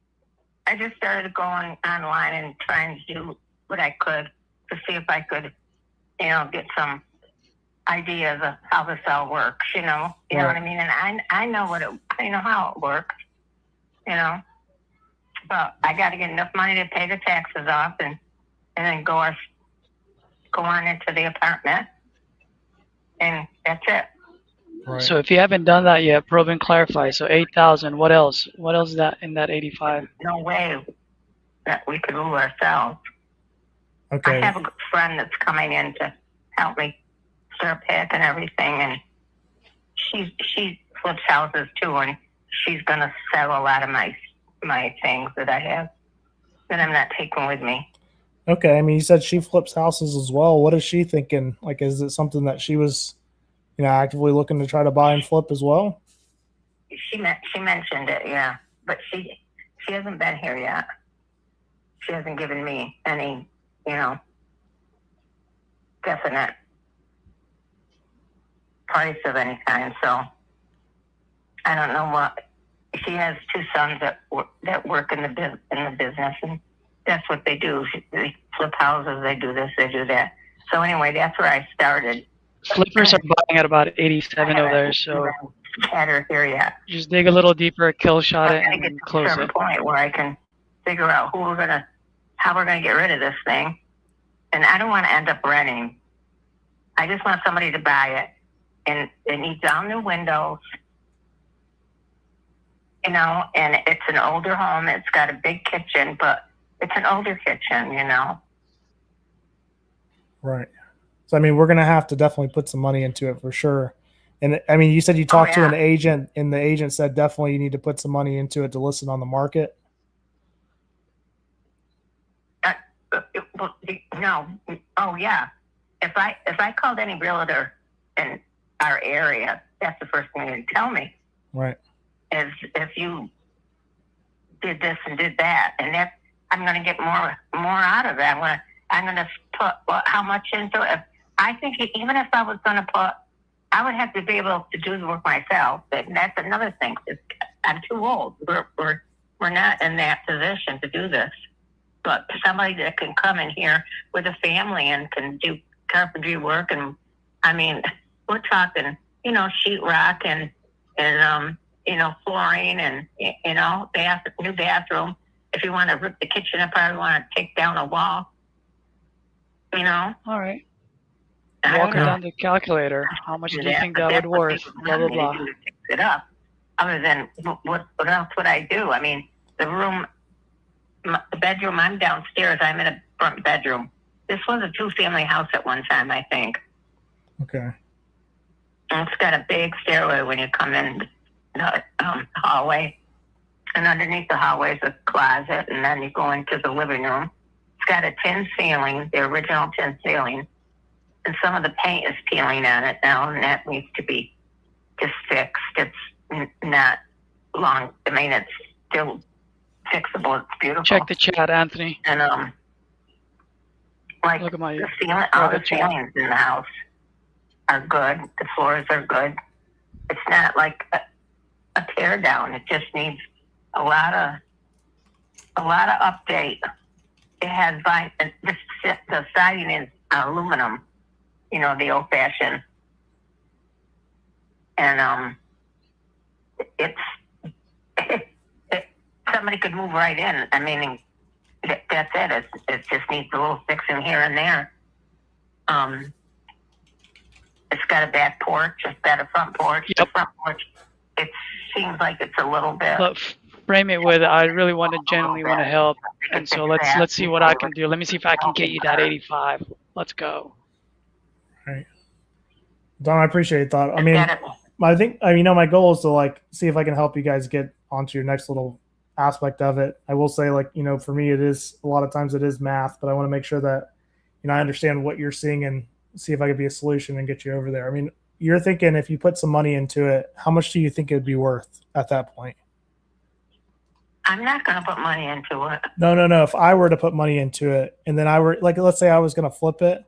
going online and trying to do what I could to see if I could, get some ideas of how this all works. You know Right. what I mean. And I know how it works. But I got to get enough money to pay the taxes off and then go on into the apartment, and that's it. Right. So if you haven't done that yet, probe and clarify. So 8,000. What else? What else is that in that 85? No way that we could move ourselves. Okay. I have a good friend that's coming in to help me start packing everything, and she flips houses too, and she's gonna sell a lot of my things that I have that I'm not taking with me. Okay. I mean, you said she flips houses as well. What is she thinking? Like, is it something that she was, actively looking to try to buy and flip as well? She mentioned it, yeah, but she hasn't been here yet. She hasn't given me any, definite price of any kind. So I don't know what. She has 2 sons that work in the business, and that's what they do. They flip houses. They do this. They do that. So anyway, that's where I started. Flippers are buying at about 87 over there, so Had her here yet. just dig a little deeper, kill shot it, I and get then to a close certain it. point where I can figure out how we're gonna get rid of this thing, and I don't want to end up renting. I just want somebody to buy it, and it needs all new windows, you know. And it's an older home. It's got a big kitchen, but it's an older kitchen, you know. Right. So, I mean, we're going to have to definitely put some money into it for sure. And I mean, you said you talked to an agent, and the agent said definitely you need to put some money into it to list it on the market. No. Oh yeah. If I called any realtor in our area, that's the first thing they'd tell me. Right. Is if you did this and did that, and that I'm going to get more out of that. I'm going to put how much into it. I think even if I was going to put, I would have to be able to do the work myself. And that's another thing. I'm too old. We're not in that position to do this. But somebody that can come in here with a family and can do carpentry work, and I mean, we're talking, you know, sheetrock and you know, flooring and, you know, new bathroom. If you want to rip the kitchen apart, you want to take down a wall, you know. All right. Walk it down the calculator. How much do you think that would worth? Blah, blah, blah. To fix it up. Other than what else would I do? I mean, the bedroom, I'm downstairs. I'm in a front bedroom. This was a 2-family house at one time, I think. Okay. And it's got a big stairway when you come in the hallway. And underneath the hallway is a closet, and then you go into the living room. It's got a tin ceiling, the original tin ceiling. And some of the paint is peeling on it now, and that needs to be just fixed. It's not long. I mean, it's still fixable. It's beautiful. Check the chat, Anthony. And like Look at my the ceiling, all the ceilings in the house are good. The floors are good. It's not like a tear down. It just needs a lot of update. It has the siding is aluminum. You know, the old fashioned. And somebody could move right in. I mean, that's it. It just needs a little fixing here and there. It's got a back porch. It's got a front porch. Yep. The front porch, it seems like it's a little bit. But frame it with, I really genuinely want to help. And so let's see what I can do. Let me see if I can get you that 85. Let's go. Right. Don, I appreciate that. I mean, I think, you know, my goal is to like see if I can help you guys get onto your next little aspect of it. I will say, like, you know, for me, it is a lot of times it is math, but I want to make sure that, you know, I understand what you're seeing and see if I could be a solution and get you over there. I mean, you're thinking if you put some money into it, how much do you think it'd be worth at that point? I'm not going to put money into it. No. If I were to put money into it, and then I were like, let's say I was going to flip it.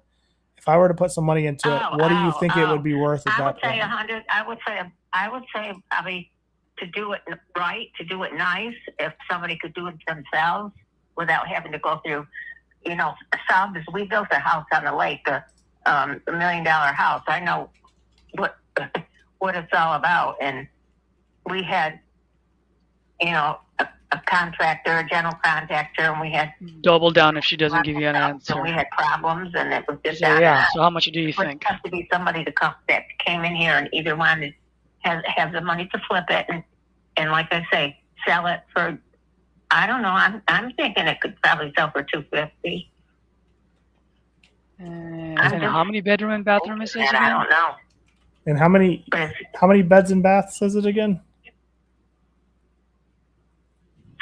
If I were to put some money into it, what do you think it would be worth at that point? I would say 100. I would say probably to do it right, to do it nice. If somebody could do it themselves without having to go through, you know, we built a house on the lake, a $1 million house. I know what it's all about, and we had, you know, a contractor, a general contractor, and we had double down if she doesn't give you an answer. So we had problems, and it was just So how much do you think? It has to be somebody that came in here and either wanted have the money to flip it and like I say, sell it for. I don't know. I'm thinking it could probably sell for $250. And how many bedroom and bathroom is this again? I don't know. And how many beds and baths is it again?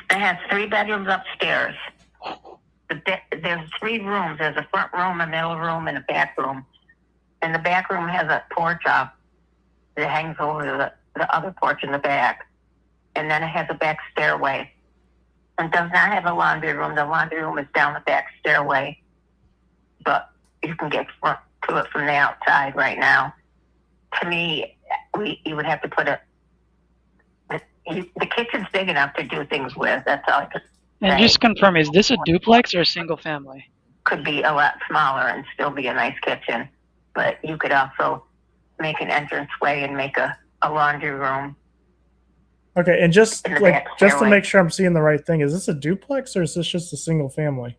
It has 3 bedrooms upstairs. There's 3 rooms. There's a front room, a middle room, and a back room. And the back room has a porch up that hangs over the other porch in the back. And then it has a back stairway. It does not have a laundry room. The laundry room is down the back stairway. But you can get to it from the outside right now. To me, you would have to put the kitchen's big enough to do things with. That's all. And Right. just confirm, is this a duplex or a single family? Could be a lot smaller and still be a nice kitchen, but you could also make an entranceway and make a laundry room. Okay, and just In the like back just to stairway. make sure I'm seeing the right thing, is this a duplex or is this just a single family?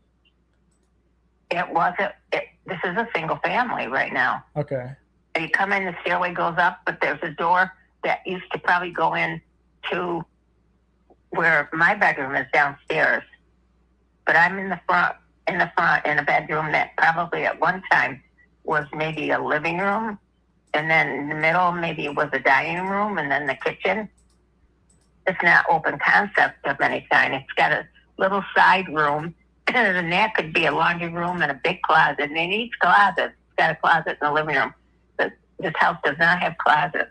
This is a single family right now. Okay. You come in, the stairway goes up, but there's a door that used to probably go in to where my bedroom is downstairs. But I'm in the front in a bedroom that probably at one time was maybe a living room. And then in the middle, maybe it was a dining room and then the kitchen. It's not open concept of any kind. It's got a little side room. And that could be a laundry room and a big closet. And it needs closets. It's got a closet in the living room. But this house does not have closets.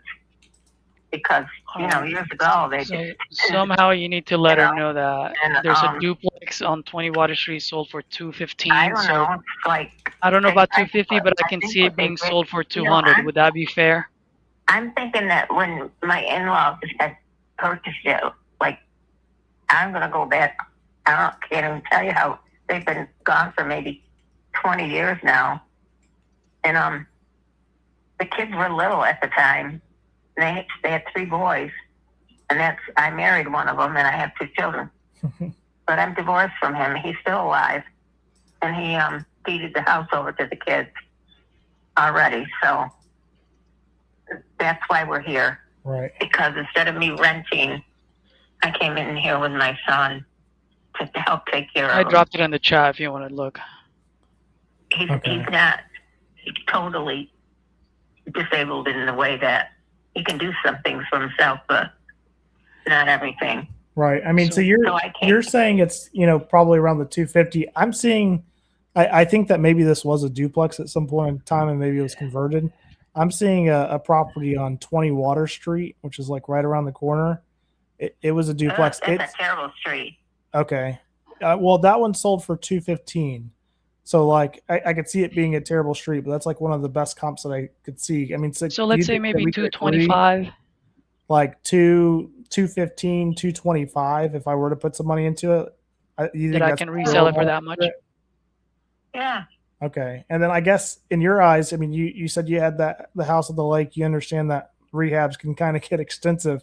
Because, years ago, they So just... somehow you need to let her know that and, there's a duplex on 20 Water Street sold for $215. I don't so know. It's like... I don't know about I- $250, but I can think see it what they being did- sold for you know, $200. Would that be fair? I'm thinking that when my in-laws had purchased it, like, I'm going to go back. Can't even tell you how they've been gone for maybe 20 years now. And the kids were little at the time. They had 3 boys. And I married one of them, and I have 2 children. But I'm divorced from him. He's still alive. And he deeded the house over to the kids already. So that's why we're here. Right. Because instead of me renting, I came in here with my son to help take care I of him. dropped it in the chat if you want to look. He's Okay. not totally disabled in the way that he can do some things for himself, but not everything. Right. I mean, so So- you're So I can't- you're saying it's probably around the 250. I'm seeing. I think that maybe this was a duplex at some point in time, and maybe it was converted. I'm seeing a property on 20 Water Street, which is like right around the corner. It was a duplex. That's a terrible street. Okay. Well, that one sold for $215. So like I could see it being a terrible street, but that's like one of the best comps that I could see. I mean, So do let's you say think that maybe we could agree, 225. like 215, 225 if I were to put some money into it. You That think I that's can resell it for real? that much? Yeah. Okay. And then I guess in your eyes, I mean, you said you had the house at the lake. You understand that rehabs can kind of get extensive.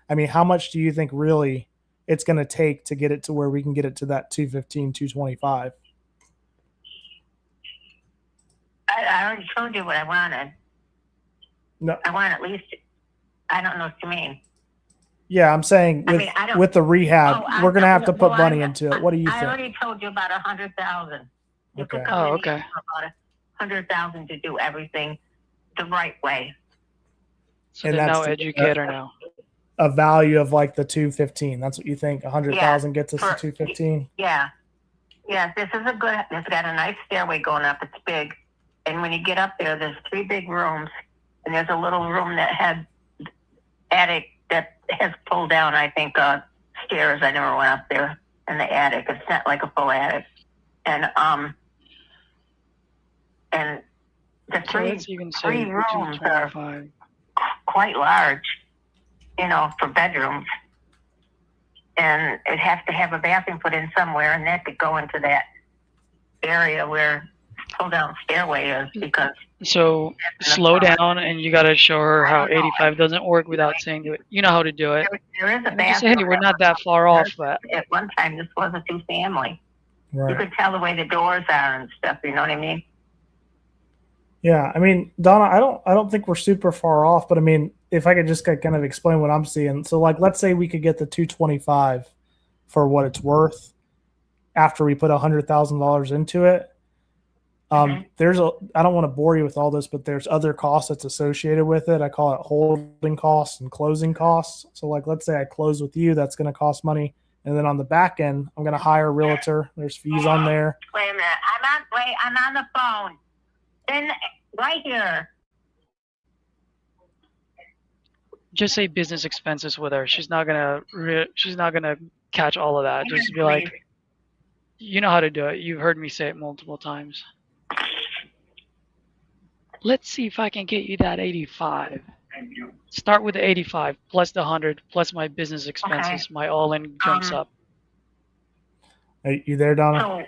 I mean, how much do you think really it's going to take to get it to where we can get it to that 215, 225? I already told you what I wanted. No. I want at least, I don't know what you mean. Yeah, I'm saying I with, mean, I don't- with the rehab, we're going to have to put well, money into it. What do you I think? already told you about 100,000. You could Okay. come Oh, in okay. here for about 100,000 to do everything the right way. So And they now that's- educate her now. A value of like the 215. That's what you think 100,000 gets us to for- 215. Yeah. Yeah, this is it's got a nice stairway going up. It's big. And when you get up there's 3 big rooms. And there's a little room that had attic that has pulled down, I think, stairs. I never went up there in the attic. It's not like a full attic. And the So 3 let's even say rooms are 225. quite large, for bedrooms. And it'd have to have a bathroom put in somewhere, and that could go into that area where pull down stairway is, because So slow down, and you got to show her how 85 doesn't work without saying to it. You know how to do it. there is a And just say, bathroom. hey, we're not that far off, but At one time, this was a 2-family. You Right. could tell the way the doors are and stuff. You know what I mean? Yeah, I mean, Donna, I don't think we're super far off, but I mean, if I could just kind of explain what I'm seeing. So like, let's say we could get the 225 for what it's worth after we put $100,000 into it. There's I don't want to bore you with all this, but there's other costs that's associated with it. I call it holding costs and closing costs. So like, let's say I close with you, that's going to cost money. And then on the back end, I'm going to hire a realtor. There's fees on there. Wait a minute. I'm on the phone. Then right here. just say business expenses with her. She's not gonna catch all of that. Just be like, you know how to do it. You've heard me say it multiple times. Let's see if I can get you that 85. Start with the 85 plus the 100 plus my business expenses. Okay. My all-in jumps up. Are you there, Donna? So,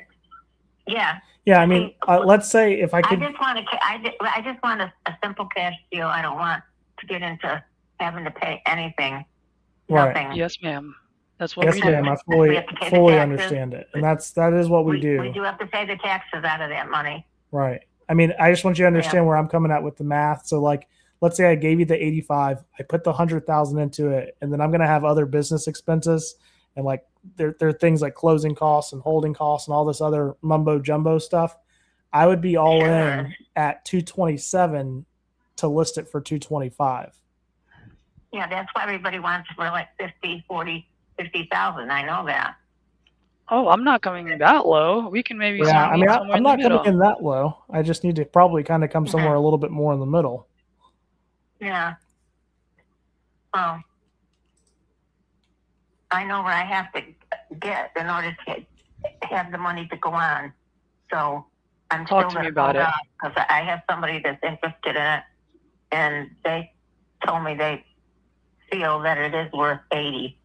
yeah. Yeah, I mean, let's say if I could. I just want a simple cash deal. I don't want to get into having to pay anything. Right. Nothing. Yes, ma'am. That's what Yes, we do. ma'am. I We have to pay the fully taxes. understand it, and that is what we do. We do have to pay the taxes out of that money. Right. I mean, I just want you to understand where I'm coming at with the math. So, like, let's say I gave you the 85, I put the 100,000 into it, and then I'm going to have other business expenses, and like there are things like closing costs and holding costs and all this other mumbo jumbo stuff. I would be all in at 227 to list it for 225. Yeah, that's why everybody wants for like 50, 40, 50,000. I know that. Oh, I'm not coming that low. We can maybe. Yeah, I mean, somewhere I'm in the not middle. coming in that low. I just need to probably kind of come somewhere a little bit more in the middle. Yeah. Well, I know where I have to get in order to have the money to go on. So I'm Talk still to me about it. because I have somebody that's interested in it, and they told me they feel that it is worth 80.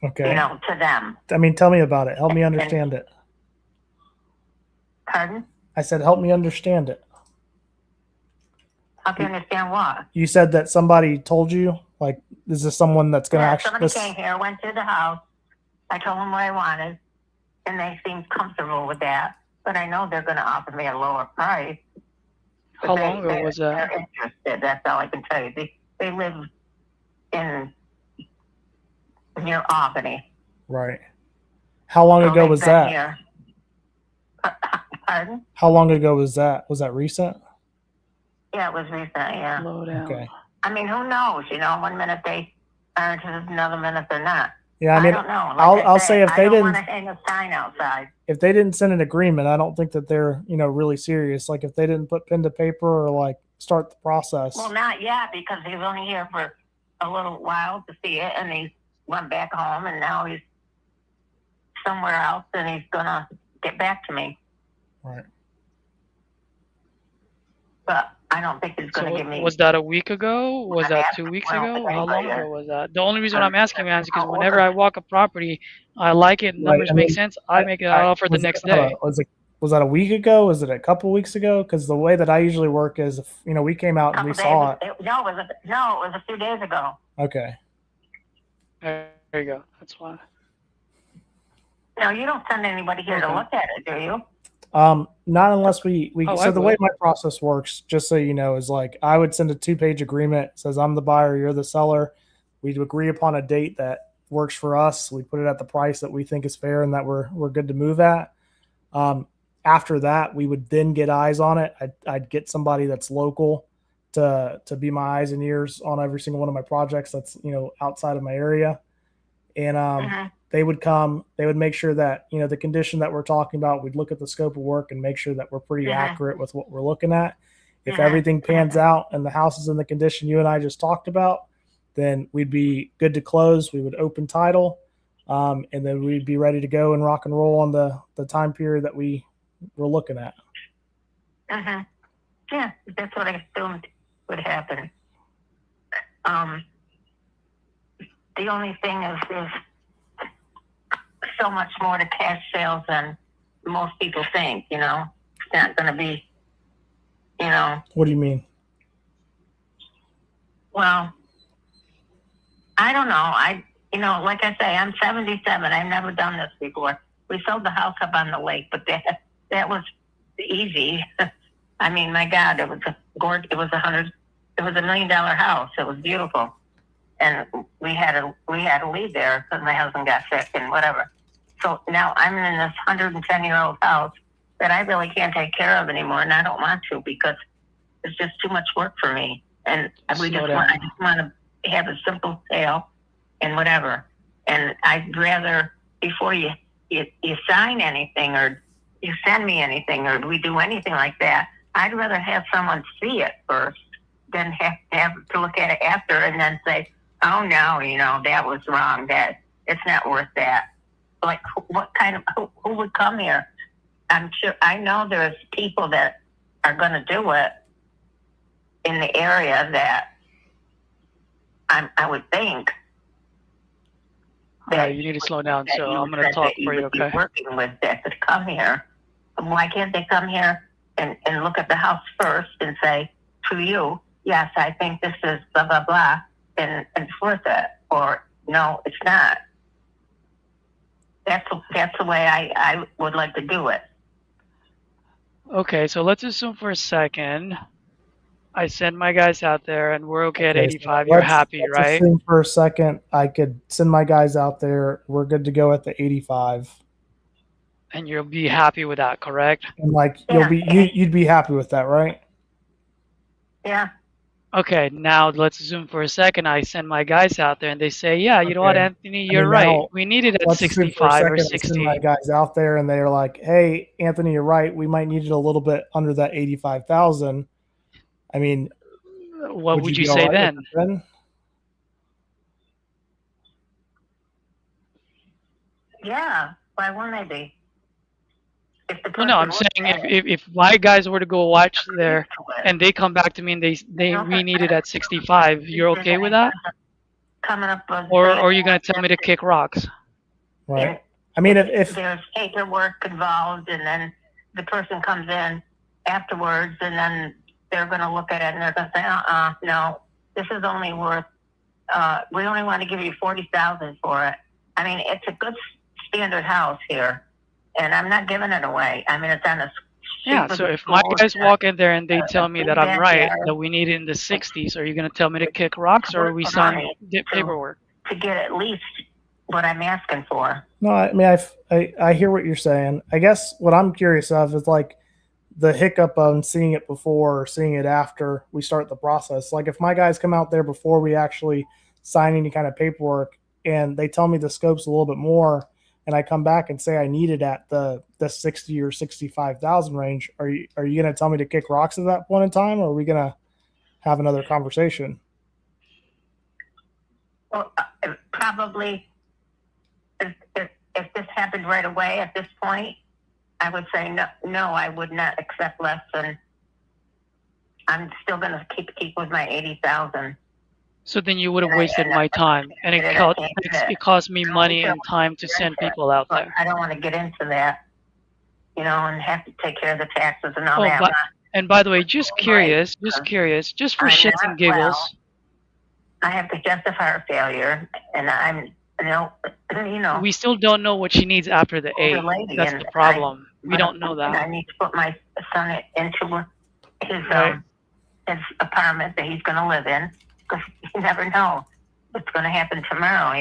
Okay. You know, to them. I mean, tell me about it. Help me understand it. Pardon? I said, help me understand it. How can you understand what? You said that somebody told you, like, is this someone that's going to actually? Somebody came here, went to the house. I told them what I wanted, and they seemed comfortable with that. But I know they're going to offer me a lower price. How long ago was that? They're interested. That's all I can tell you. They live in near Albany. Right. How long ago was that? Here. Pardon? How long ago was that? Was that recent? Yeah, it was recent. Yeah. Slow down. Okay. I mean, who knows? You know, one minute they are interested, another minute they're not. Yeah, I mean, don't know. I'll say if they I don't didn't want to hang a sign outside. if they didn't send an agreement, I don't think that they're, really serious. Like if they didn't put pen to paper or like start the process. Well, not yet, because he was only here for a little while to see it, and he went back home, and now he's somewhere else, and he's gonna get back to me. Right. But I don't think he's gonna give me. Was that a week ago? Was that 2 weeks ago? How long ago was that? The only reason I'm asking, man, is because whenever I walk a property, I like it, numbers make sense, I make it offer the next day. Was that a week ago? Was it a couple weeks ago? Because the way that I usually work is, if, we came out and we saw it. No, it was a few days ago. Okay. There you go. That's why. No, you don't send anybody here to look at it, do you? Not unless we so the way would. my process works, just so you know, is like I would send a 2-page agreement. It says I'm the buyer, you're the seller. We'd agree upon a date that works for us. We put it at the price that we think is fair and that we're good to move at. After that, we would then get eyes on it. I'd get somebody that's local to be my eyes and ears on every single one of my projects that's outside of my area, and they would come. They would make sure that the condition that we're talking about. We'd look at the scope of work and make sure that we're pretty accurate with what we're looking at. If everything pans out and the house is in the condition you and I just talked about, then we'd be good to close. We would open title, and then we'd be ready to go and rock and roll on the time period that we were looking at. Yeah, that's what I assumed would happen. The only thing is there's so much more to cash sales than most people think. It's not going to be. What do you mean? Well, I don't know. Like I say, I'm 77. I've never done this before. We sold the house up on the lake, but that was easy. I mean, my God, it was it was $1 million house. It was beautiful, and we had to leave there because my husband got sick and whatever. So now I'm in this 110-year-old house that I really can't take care of anymore, and I don't want to because it's just too much work for me. And I just want to have a simple sale and whatever. And I'd rather, before you sign anything or you send me anything or we do anything like that, I'd rather have someone see it first than have to look at it after and then say, oh no, that was wrong. That it's not worth that. Like, what kind of who would come here? I'm sure I know there's people that are going to do it in the area that I would think. All right, you need to slow down. that So you I'm going to said talk that you for you, would be okay? working with that could come here. Why can't they come here and look at the house first and say to you, yes, I think this is blah, blah, blah, and it's worth it, or no, it's not. That's the way I would like to do it. Okay, so let's assume for a second I send my guys out there and we're okay at 85. You're happy, let's right? assume for a second I could send my guys out there. We're good to go at the 85. And you'll be happy with that, correct? And like Yeah. you'd be happy with that, right? Yeah. Okay, now let's assume for a second I send my guys out there and they say, yeah, you know what, Okay. Anthony, you're right. now, We need it at let's assume for a 65 or second I send 60. my guys out there and they're like, hey, Anthony, you're right. We might need it a little bit under that 85,000. I mean, What would you be say all right with then? it then? Yeah. Why wouldn't I be? If the Well, no, I'm person saying looked at if my guys were to go watch it, there and they come back to me and we need it at 65, you're okay with that? coming up with Or are you going to tell me to kick rocks? Right. I mean, if there's paperwork involved, and then the person comes in afterwards, and then they're going to look at it and they're going to say, no, this is only worth. We only want to give you 40,000 for it. I mean, it's a good standard house here, and I'm not giving it away. I mean, it's on a Yeah, so if my guys walk in there and they tell me that I'm right, that we need it in the 60s, are you going to tell me to kick rocks or are we sign paperwork? to get at least what I'm asking for. no, I mean, I hear what you're saying. I guess what I'm curious of is like the hiccup on seeing it before or seeing it after we start the process. Like if my guys come out there before we actually sign any kind of paperwork and they tell me the scope's a little bit more and I come back and say I need it at the 60 or 65,000 range, are you going to tell me to kick rocks at that point in time, or are we going to have another conversation? Well, probably if this happened right away at this point, I would say no, I would not accept less than. I'm still going to keep with my 80,000. So then you would have wasted my time, and it cost me money and time to send people out there. I don't want to get into that, and have to take care of the taxes and all that. And by the way, just curious, just for shits and giggles. I have to justify our failure, and we still don't know what she needs after the 8. That's the problem. We don't know that. I need to put my son into his apartment that he's going to live in, because you never know what's going to happen tomorrow,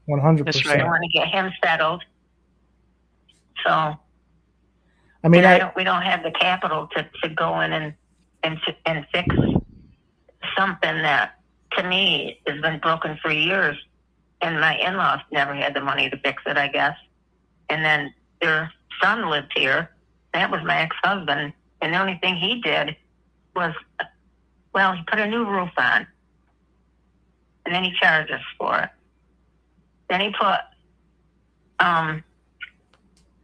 100%. That's right. I want to get him settled. So, I mean, we don't have the capital to go in and fix something that, to me, has been broken for years. And my in-laws never had the money to fix it, I guess. And then their son lived here. That was my ex-husband. And the only thing he did was, he put a new roof on. And then he charged us for it. Then he put,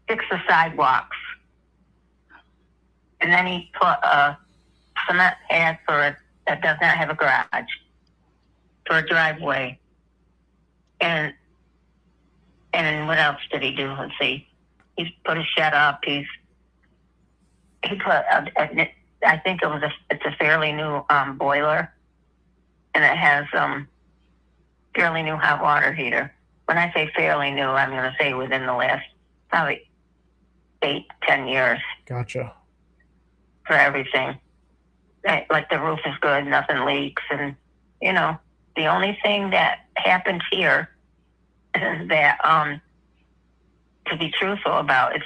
fix the sidewalks. And then he put a cement pad that does not have a garage, for a driveway. And what else did he do? Let's see. He's put a shed up. He put I think it's a fairly new boiler, and it has fairly new hot water heater. When I say fairly new, I'm going to say within the last probably 8-10 years. Gotcha. For everything, like the roof is good, nothing leaks, and the only thing that happened here is that to be truthful about, it's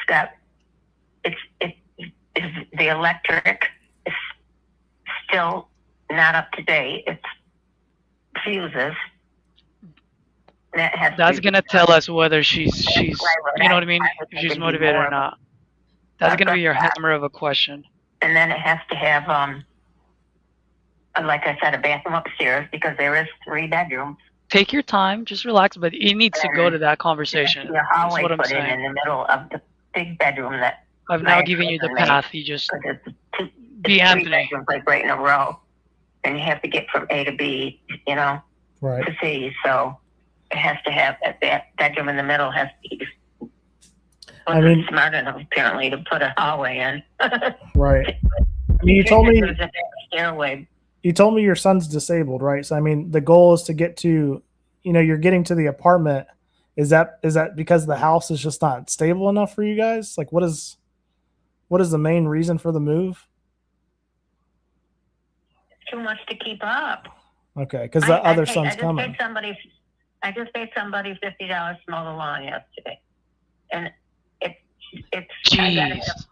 the electric is still not up to date. It's fuses. That's gonna tell us whether she's you know what I mean, if she's motivated or not. That's gonna be your hammer of a question. And then it has to have like I said, a bathroom upstairs, because there is 3 bedrooms. Take your time, just relax, but it needs to go to that conversation. The hallway That's what I'm put saying. in the middle of the big bedroom that I've now given you the path. You just be Anthony. Like right in a row, and you have to get from A to B, right, to C. So it has to have that bedroom in the middle has to be. I mean, Smart enough apparently to put a hallway in. Right. I mean, you told me there's a stairway. you told me your son's disabled, right? So I mean, the goal is to get to, you're getting to the apartment. Is that because the house is just not stable enough for you guys? Like, what is the main reason for the move? It's too much to keep up. Okay, because the other son's coming. I just paid somebody $50 to mow the lawn yesterday, and it's I gotta have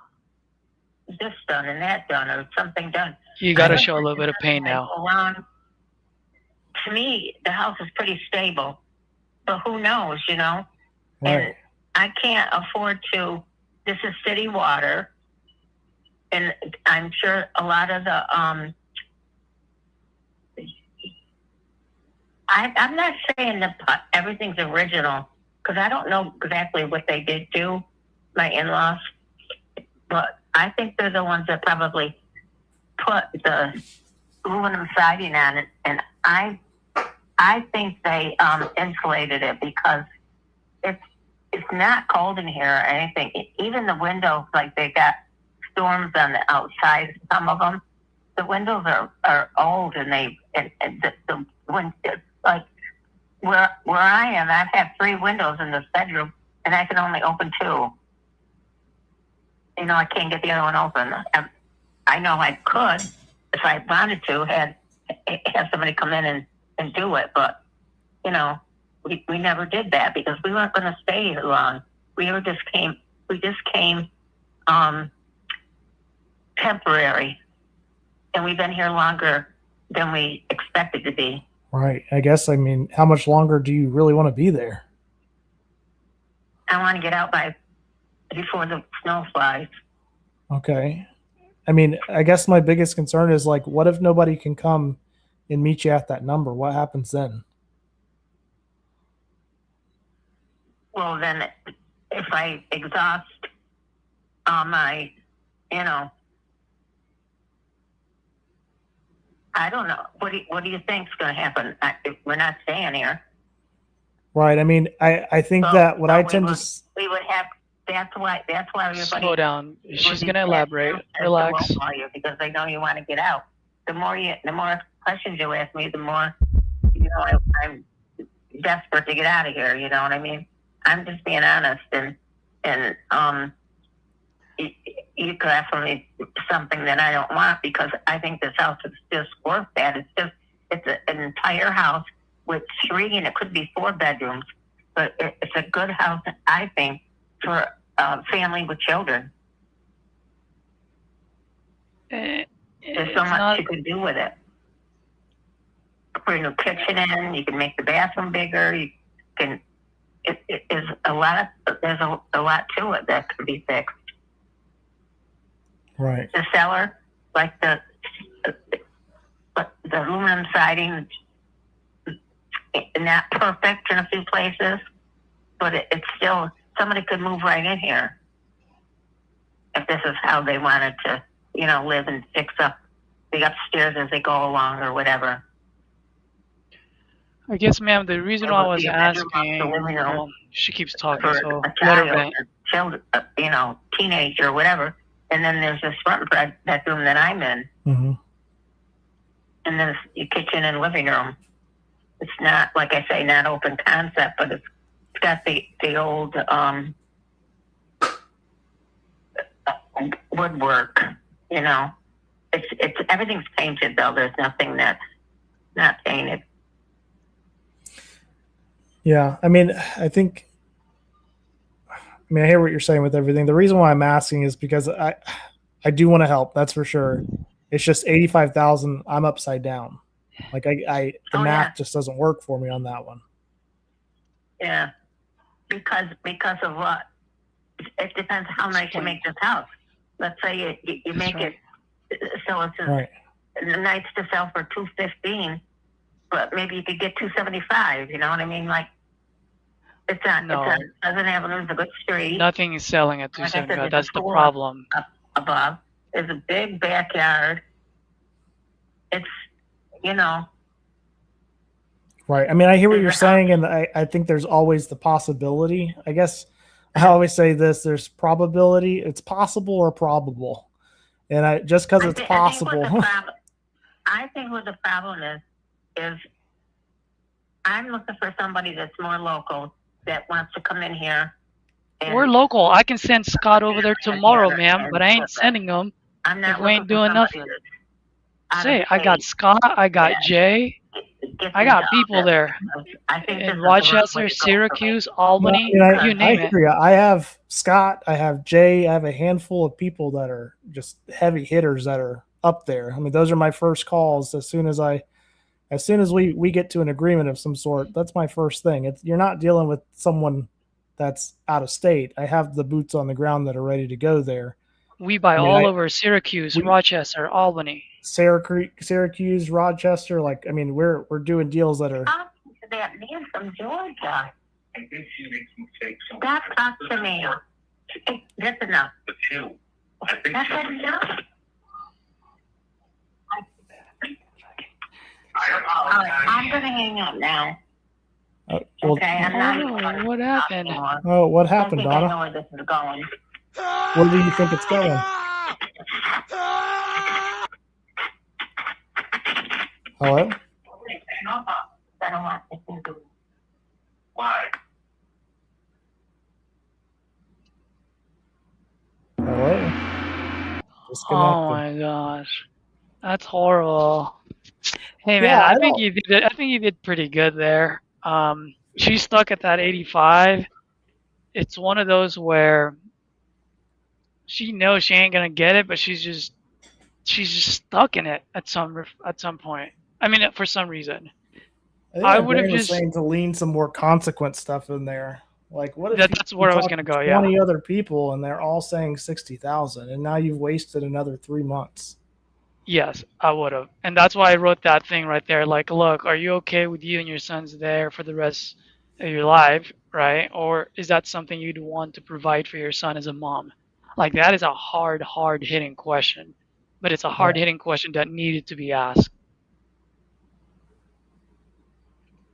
this done and that done or something done. You got to show a little bit of pain now. To me, the house is pretty stable, but who knows, Right. And I can't afford to. This is city water, and I'm sure a lot of the I'm not saying that everything's original because I don't know exactly what they did do, my in-laws, but I think they're the ones that probably put the aluminum siding on it, and I think they insulated it because it's not cold in here or anything. Even the windows, like they got storms on the outside. Some of them, the windows are old, and the windows, like where I am, I've had 3 windows in this bedroom, and I can only open 2. I can't get the other one open. I know I could if I wanted to have somebody come in and do it, but we never did that because we weren't going to stay here long. We just came temporary, and we've been here longer than we expected to be. Right. I guess, how much longer do you really want to be there? I want to get out before the snow flies. Okay. I guess my biggest concern is, like, what if nobody can come and meet you at that number? What happens then? Well, then if I exhaust my, I don't know. What do you think is going to happen? We're not staying here. Right. I think that what I tend to... We would have... That's why everybody... Slow down. She's going to elaborate. Relax. Because they know you want to get out. The more questions you ask me, the more, I'm desperate to get out of here. You know what I mean? I'm just being honest, and you could offer me something that I don't want because I think this house is just worth that. It's an entire house with 3, and it could be 4 bedrooms, but it's a good house, I think, for a family with children. There's so much you can do with it. Put a new kitchen in. You can make the bathroom bigger. You can. It is a lot. There's a lot to it that can be fixed. Right. The cellar, like the aluminum siding, not perfect in a few places, but it's still, somebody could move right in here if this is how they wanted to, live and fix up the upstairs as they go along or whatever. I guess, ma'am, the reason why I was asking, she keeps talking, so let her vent. Teenager or whatever. And then there's this front bedroom that I'm in. Mm-hmm. And then your kitchen and living room. It's not, like I say, not open concept, but it's got the old woodwork, It's everything's painted, though. There's nothing that's not painted. Yeah, I think... I hear what you're saying with everything. The reason why I'm asking is because I do want to help. That's for sure. It's just $85,000. I'm upside down. Like the math just doesn't work for me on that one. Yeah, because of what? It depends how nice you make this house. Let's say you make it so it's nice to sell for $215, but maybe you could get $275. You know what I mean? Like. It's not. No. It's Pleasant Avenue is a good street. Nothing is selling at $275. That's the problem. Up above, there's a big backyard. It's, Right. Right. I mean, I hear what you're saying, and I think there's always the possibility. I guess I always say this: there's probability. It's possible or probable, and just because it's possible. I think what the problem is I'm looking for somebody that's more local that wants to come in here. We're local. I can send Scott over there tomorrow, ma'am, but I ain't sending him if we ain't doing nothing. Say, I got Scott, I got Jay, I got people there in Rochester, Syracuse, Albany, you name it. I have Scott, I have Jay, I have a handful of people that are just heavy hitters that are up there. I mean, those are my first calls as soon as we get to an agreement of some sort. That's my first thing. You're not dealing with someone that's out of state. I have the boots on the ground that are ready to go there. We buy all over Syracuse, Rochester, Albany. Syracuse, Rochester, like, I mean, we're doing deals that are. That man from Georgia. I think she makes mistakes. Stop talking to me. That's enough. But you, I think that's enough. I'm gonna hang up now. Okay, I'm not. What happened? Oh, what happened, Donna? I know where this is going. Where do you think it's going? Hello? I don't want to. Why? Hello? Oh my gosh, that's horrible. Hey man, I think you did pretty good there. She's stuck at that 85. It's one of those where she knows she ain't gonna get it, but she's just stuck in it at some point. I mean, for some reason. I would have just saying to lean some more consequence stuff in there. Like, what if that's where I was gonna go? 20 other people and they're all saying 60,000, and now you've wasted another 3 months. Yes, I would have, and that's why I wrote that thing right there. Like, look, are you okay with you and your sons there for the rest of your life, right? Or is that something you'd want to provide for your son as a mom? Like, that is a hard hitting question, but it's a hard hitting question that needed to be asked.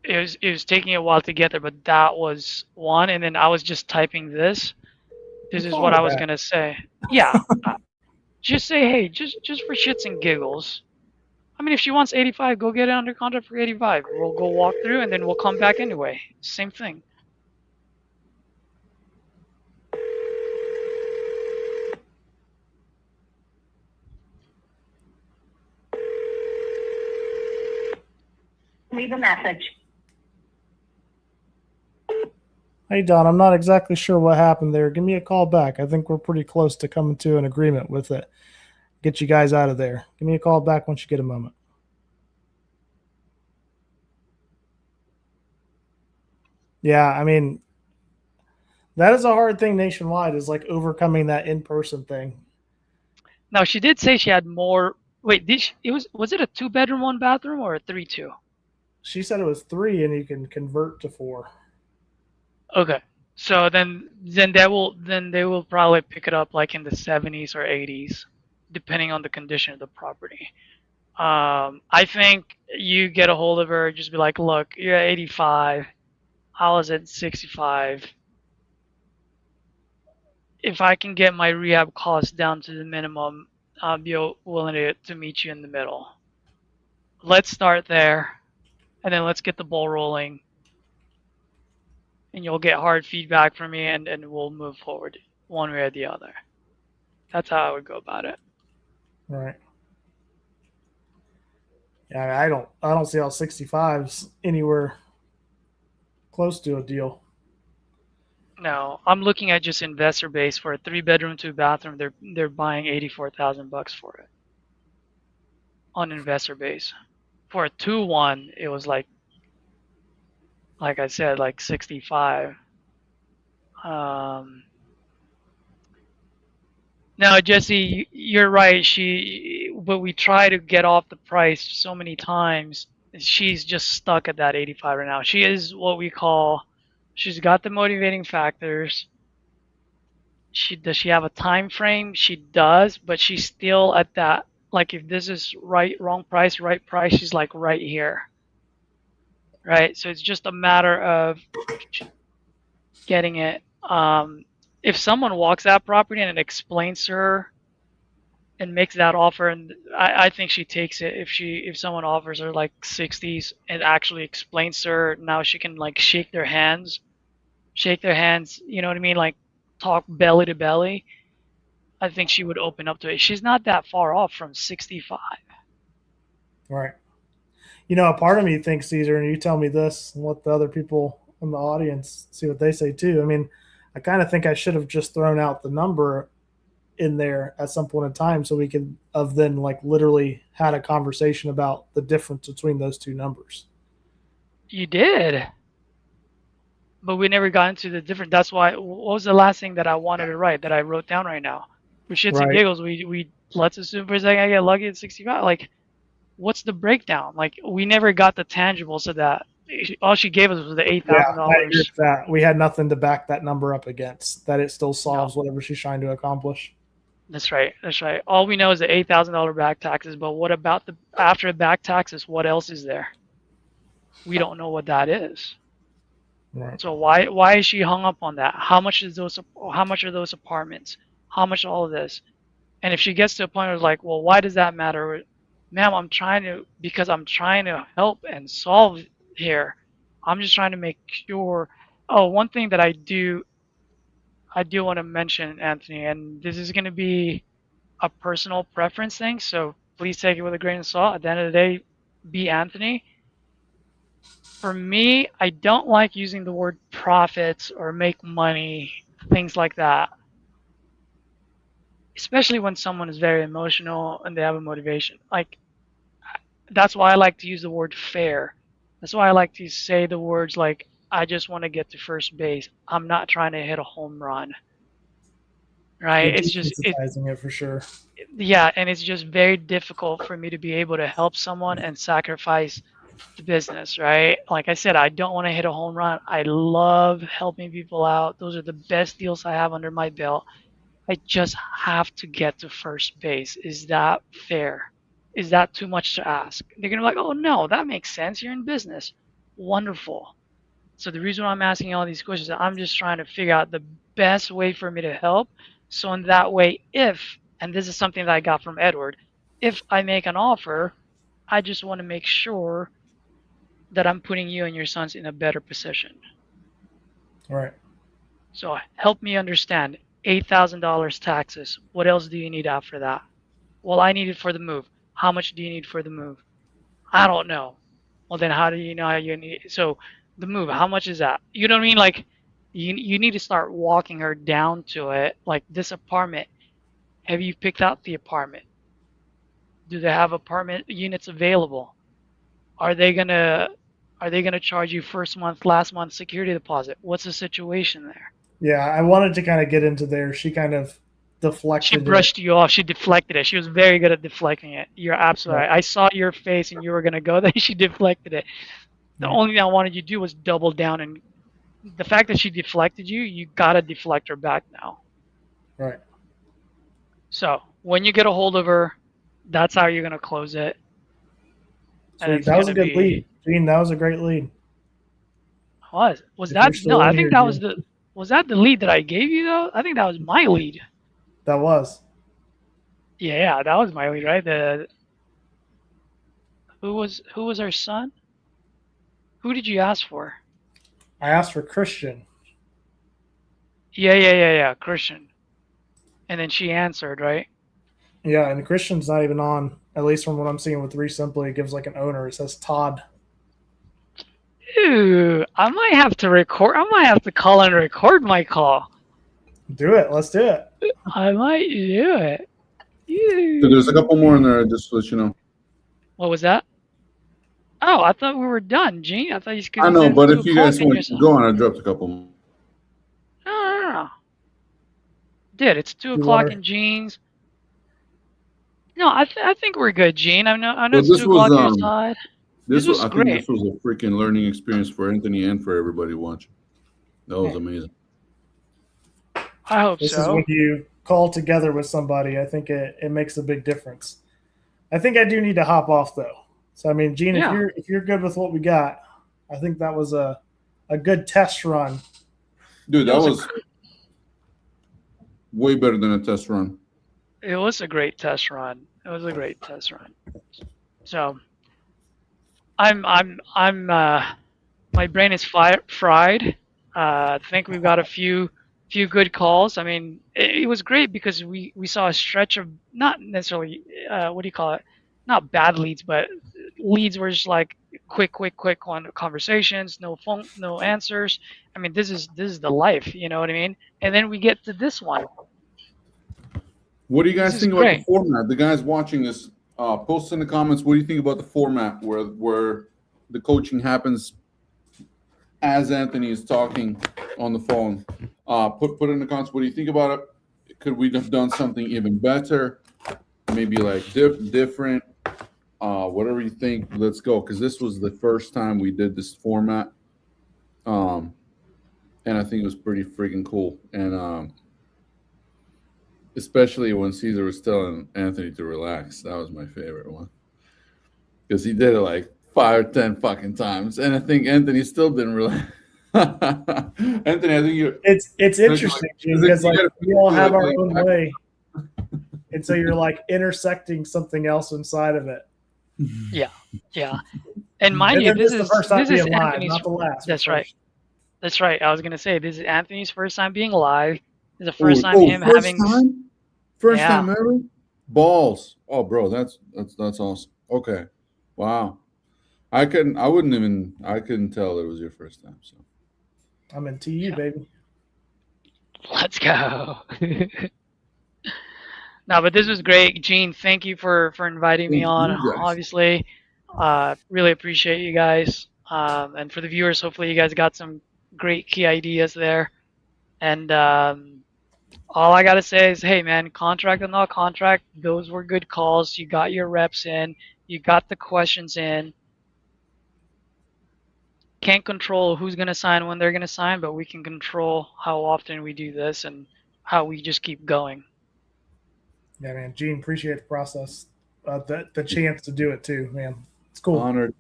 It was taking a while to get there, but that was one. And then I was just typing this. This is what I was gonna say. Yeah, just say, hey, just for shits and giggles. I mean, if she wants 85, go get it under contract for 85. We'll go walk through, and then we'll come back anyway. Same thing. Leave a message. Hey, Don, I'm not exactly sure what happened there. Give me a call back. I think we're pretty close to coming to an agreement with it. Get you guys out of there. Give me a call back once you get a moment. Yeah, I mean, that is a hard thing nationwide, is like overcoming that in-person thing. Now, she did say she had more. Wait, was it a 2-bedroom, 1-bathroom, or a 3-2? She said it was 3, and you can convert to 4. Okay, so then they will probably pick it up like in the 70s or 80s, depending on the condition of the property. I think you get a hold of her, just be like, look, you're at 85. I was at 65. If I can get my rehab costs down to the minimum, I'll be willing to meet you in the middle. Let's start there, and then let's get the ball rolling. And you'll get hard feedback from me, and we'll move forward one way or the other. That's how I would go about it. Right. Yeah, I don't see how 65's anywhere close to a deal. No, I'm looking at just investor base for a 3-bedroom, 2-bathroom. They're buying $84,000 for it on investor base. For a 2-1, it was like I said, like 65. Now, Jesse, you're right. But we try to get off the price so many times. She's just stuck at that 85 right now. She is what we call, she's got the motivating factors. Does she have a time frame? She does, but she's still at that, like, if this is wrong price, she's like right here. right? So it's just a matter of getting it. If someone walks that property and it explains to her and makes that offer, and I think she takes it. If someone offers her like 60s and actually explains to her, now she can like shake their hands, you know what I mean, like talk belly to belly. I think she would open up to it. She's not that far off from 65. Right. You know, a part of me thinks, Caesar, and you tell me this and let the other people in the audience see what they say too. I mean, I kind of think I should have just thrown out the number in there at some point in time so we could have then like literally had a conversation about the difference between those two numbers. You did. But we never got into the different. That's why. What was the last thing that I wanted to write that I wrote down right now? For shits and giggles, we let's assume for a second I get lucky at 65. Like, what's the breakdown? Like, we never got the tangibles of that. All she gave us was the $8,000. That we had nothing to back that number up against. That it still solves whatever she's trying to accomplish. That's right. That's right. All we know is the $8,000 back taxes. But what about the after the back taxes? What else is there? We don't know what that is. Right. So why is she hung up on that? How much are those apartments? How much all of this? And if she gets to a point where it's like, well, why does that matter? Ma'am, because I'm trying to help and solve here. I'm just trying to make sure. Oh, one thing that I do want to mention, Anthony, and this is going to be a personal preference thing, so please take it with a grain of salt. At the end of the day, be Anthony. For me, I don't like using the word profits or make money, things like that. Especially when someone is very emotional and they have a motivation. Like, that's why I like to use the word fair. That's why I like to say the words like, I just want to get to first base. I'm not trying to hit a home run. Right? It's just it for sure. Yeah, and it's just very difficult for me to be able to help someone and sacrifice the business, right? Like I said, I don't want to hit a home run. I love helping people out. Those are the best deals I have under my belt. I just have to get to first base. Is that fair? Is that too much to ask? They're going to be like, oh, no, that makes sense. You're in business. Wonderful. So the reason why I'm asking all these questions is I'm just trying to figure out the best way for me to help. So in that way, and this is something that I got from Edward, if I make an offer, I just want to make sure that I'm putting you and your sons in a better position. All right. So help me understand. $8,000 taxes. What else do you need after that? Well, I need it for the move. How much do you need for the move? I don't know. Well, then how do you know how you need it? So the move, how much is that? You know what I mean? Like, you need to start walking her down to it. Like, this apartment, have you picked out the apartment? Do they have apartment units available? Are they gonna charge you first month, last month security deposit? What's the situation there? Yeah, I wanted to kind of get into there. She kind of deflected. She brushed you off. She deflected it. She was very good at deflecting it. You're absolutely right. I saw your face and you were gonna go there. She deflected it. The only thing I wanted you to do was double down, and the fact that she deflected you, you gotta deflect her back now. Right. So when you get a hold of her, that's how you're gonna close it. Sweet. That was a good lead, Gene. That was a great lead. Was that? No, I think that was the. Was that the lead that I gave you though? I think that was my lead. That was. Yeah, that was my lead, right? Who was our son? Who did you ask for? I asked for Christian. Yeah, Christian. And then she answered, right? Yeah, and Christian's not even on. At least from what I'm seeing with Simply, it gives like an owner. It says Todd. Ooh, I might have to record. I might have to call and record my call. Do it. Let's do it. I might do it. So there's a couple more in there, just to let you know. What was that? Oh, I thought we were done, Gene. I thought you could. I know, but if you guys want to go on, I dropped a couple more. No. Dude, it's 2 o'clock in Gene's. No, I think we're good, Gene. I know it's 2 o'clock on your side. This was great. I think this was a freaking learning experience for Anthony and for everybody watching. That was amazing. I hope this is when you call together with somebody. I think it makes a big difference. I think I do need to hop off though. So I mean, Gene, if you're good with what we got, I think that was a good test run. Dude, that was way better than a test run. It was a great test run. So my brain is fried. I think we've got a few good calls. I mean, it was great because we saw a stretch of not necessarily what do you call it? Not bad leads, but leads were just like quick conversations, no phone, no answers. I mean, this is the life, you know what I mean? And then we get to this one. What do you guys think about the format? The guys watching this, post in the comments. What do you think about the format where the coaching happens as Anthony is talking on the phone? Put in the comments. What do you think about it? Could we have done something even better? Maybe like different. Whatever you think. Let's go, because this was the first time we did this format, and I think it was pretty freaking cool. And especially when Caesar was telling Anthony to relax. That was my favorite one. Because he did it like 5 or 10 fucking times. And I think Anthony still didn't relax. Anthony, I think you It's interesting because like we all have our own way. And so you're like intersecting something else inside of it. Yeah. And mind you, this is the first time this is being live, Anthony's, not the last. That's right. I was gonna say this is Anthony's first time being live. This is the first time him having First time ever? Balls. Oh, bro, that's awesome. Okay. Wow. I couldn't tell it was your first time. So I'm in TU, baby. Let's go. No, but this was great. Gene, thank you for inviting me on. Obviously, really appreciate you guys. And for the viewers, hopefully you guys got some great key ideas there. And all I got to say is, hey, man, contract or not contract, those were good calls. You got your reps in. You got the questions in. Can't control who's going to sign when they're going to sign, but we can control how often we do this and how we just keep going. Yeah, man. Gene, appreciate the process. The chance to do it too, man. It's cool. Honored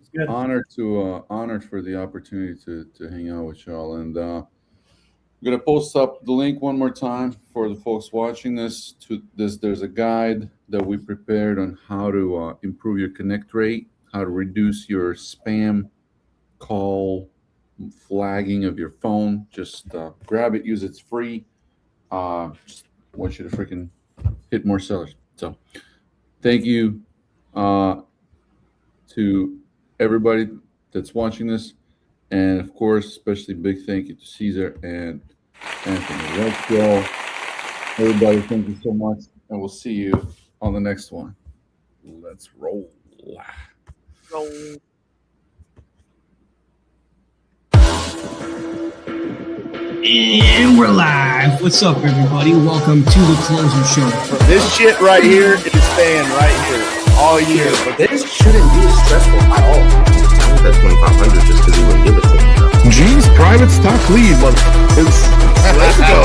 for the opportunity to hang out with y'all. And I'm going to post up the link one more time for the folks watching this. There's a guide that we prepared on how to improve your connect rate, how to reduce your spam call flagging of your phone. Just grab it, use it. It's free. Just want you to freaking hit more sellers. So thank you to everybody that's watching this. And of course, especially big thank you to Caesar and Anthony. Let's go. Everybody, thank you so much. And we'll see you on the next one. Let's roll. And we're live. What's up, everybody? Welcome to the Closer Show. This shit right here is staying right here all year. But this shouldn't be stressful at all. I think that's 2,500 just because he wouldn't give it to me. Gene's private stock lead. Let's go.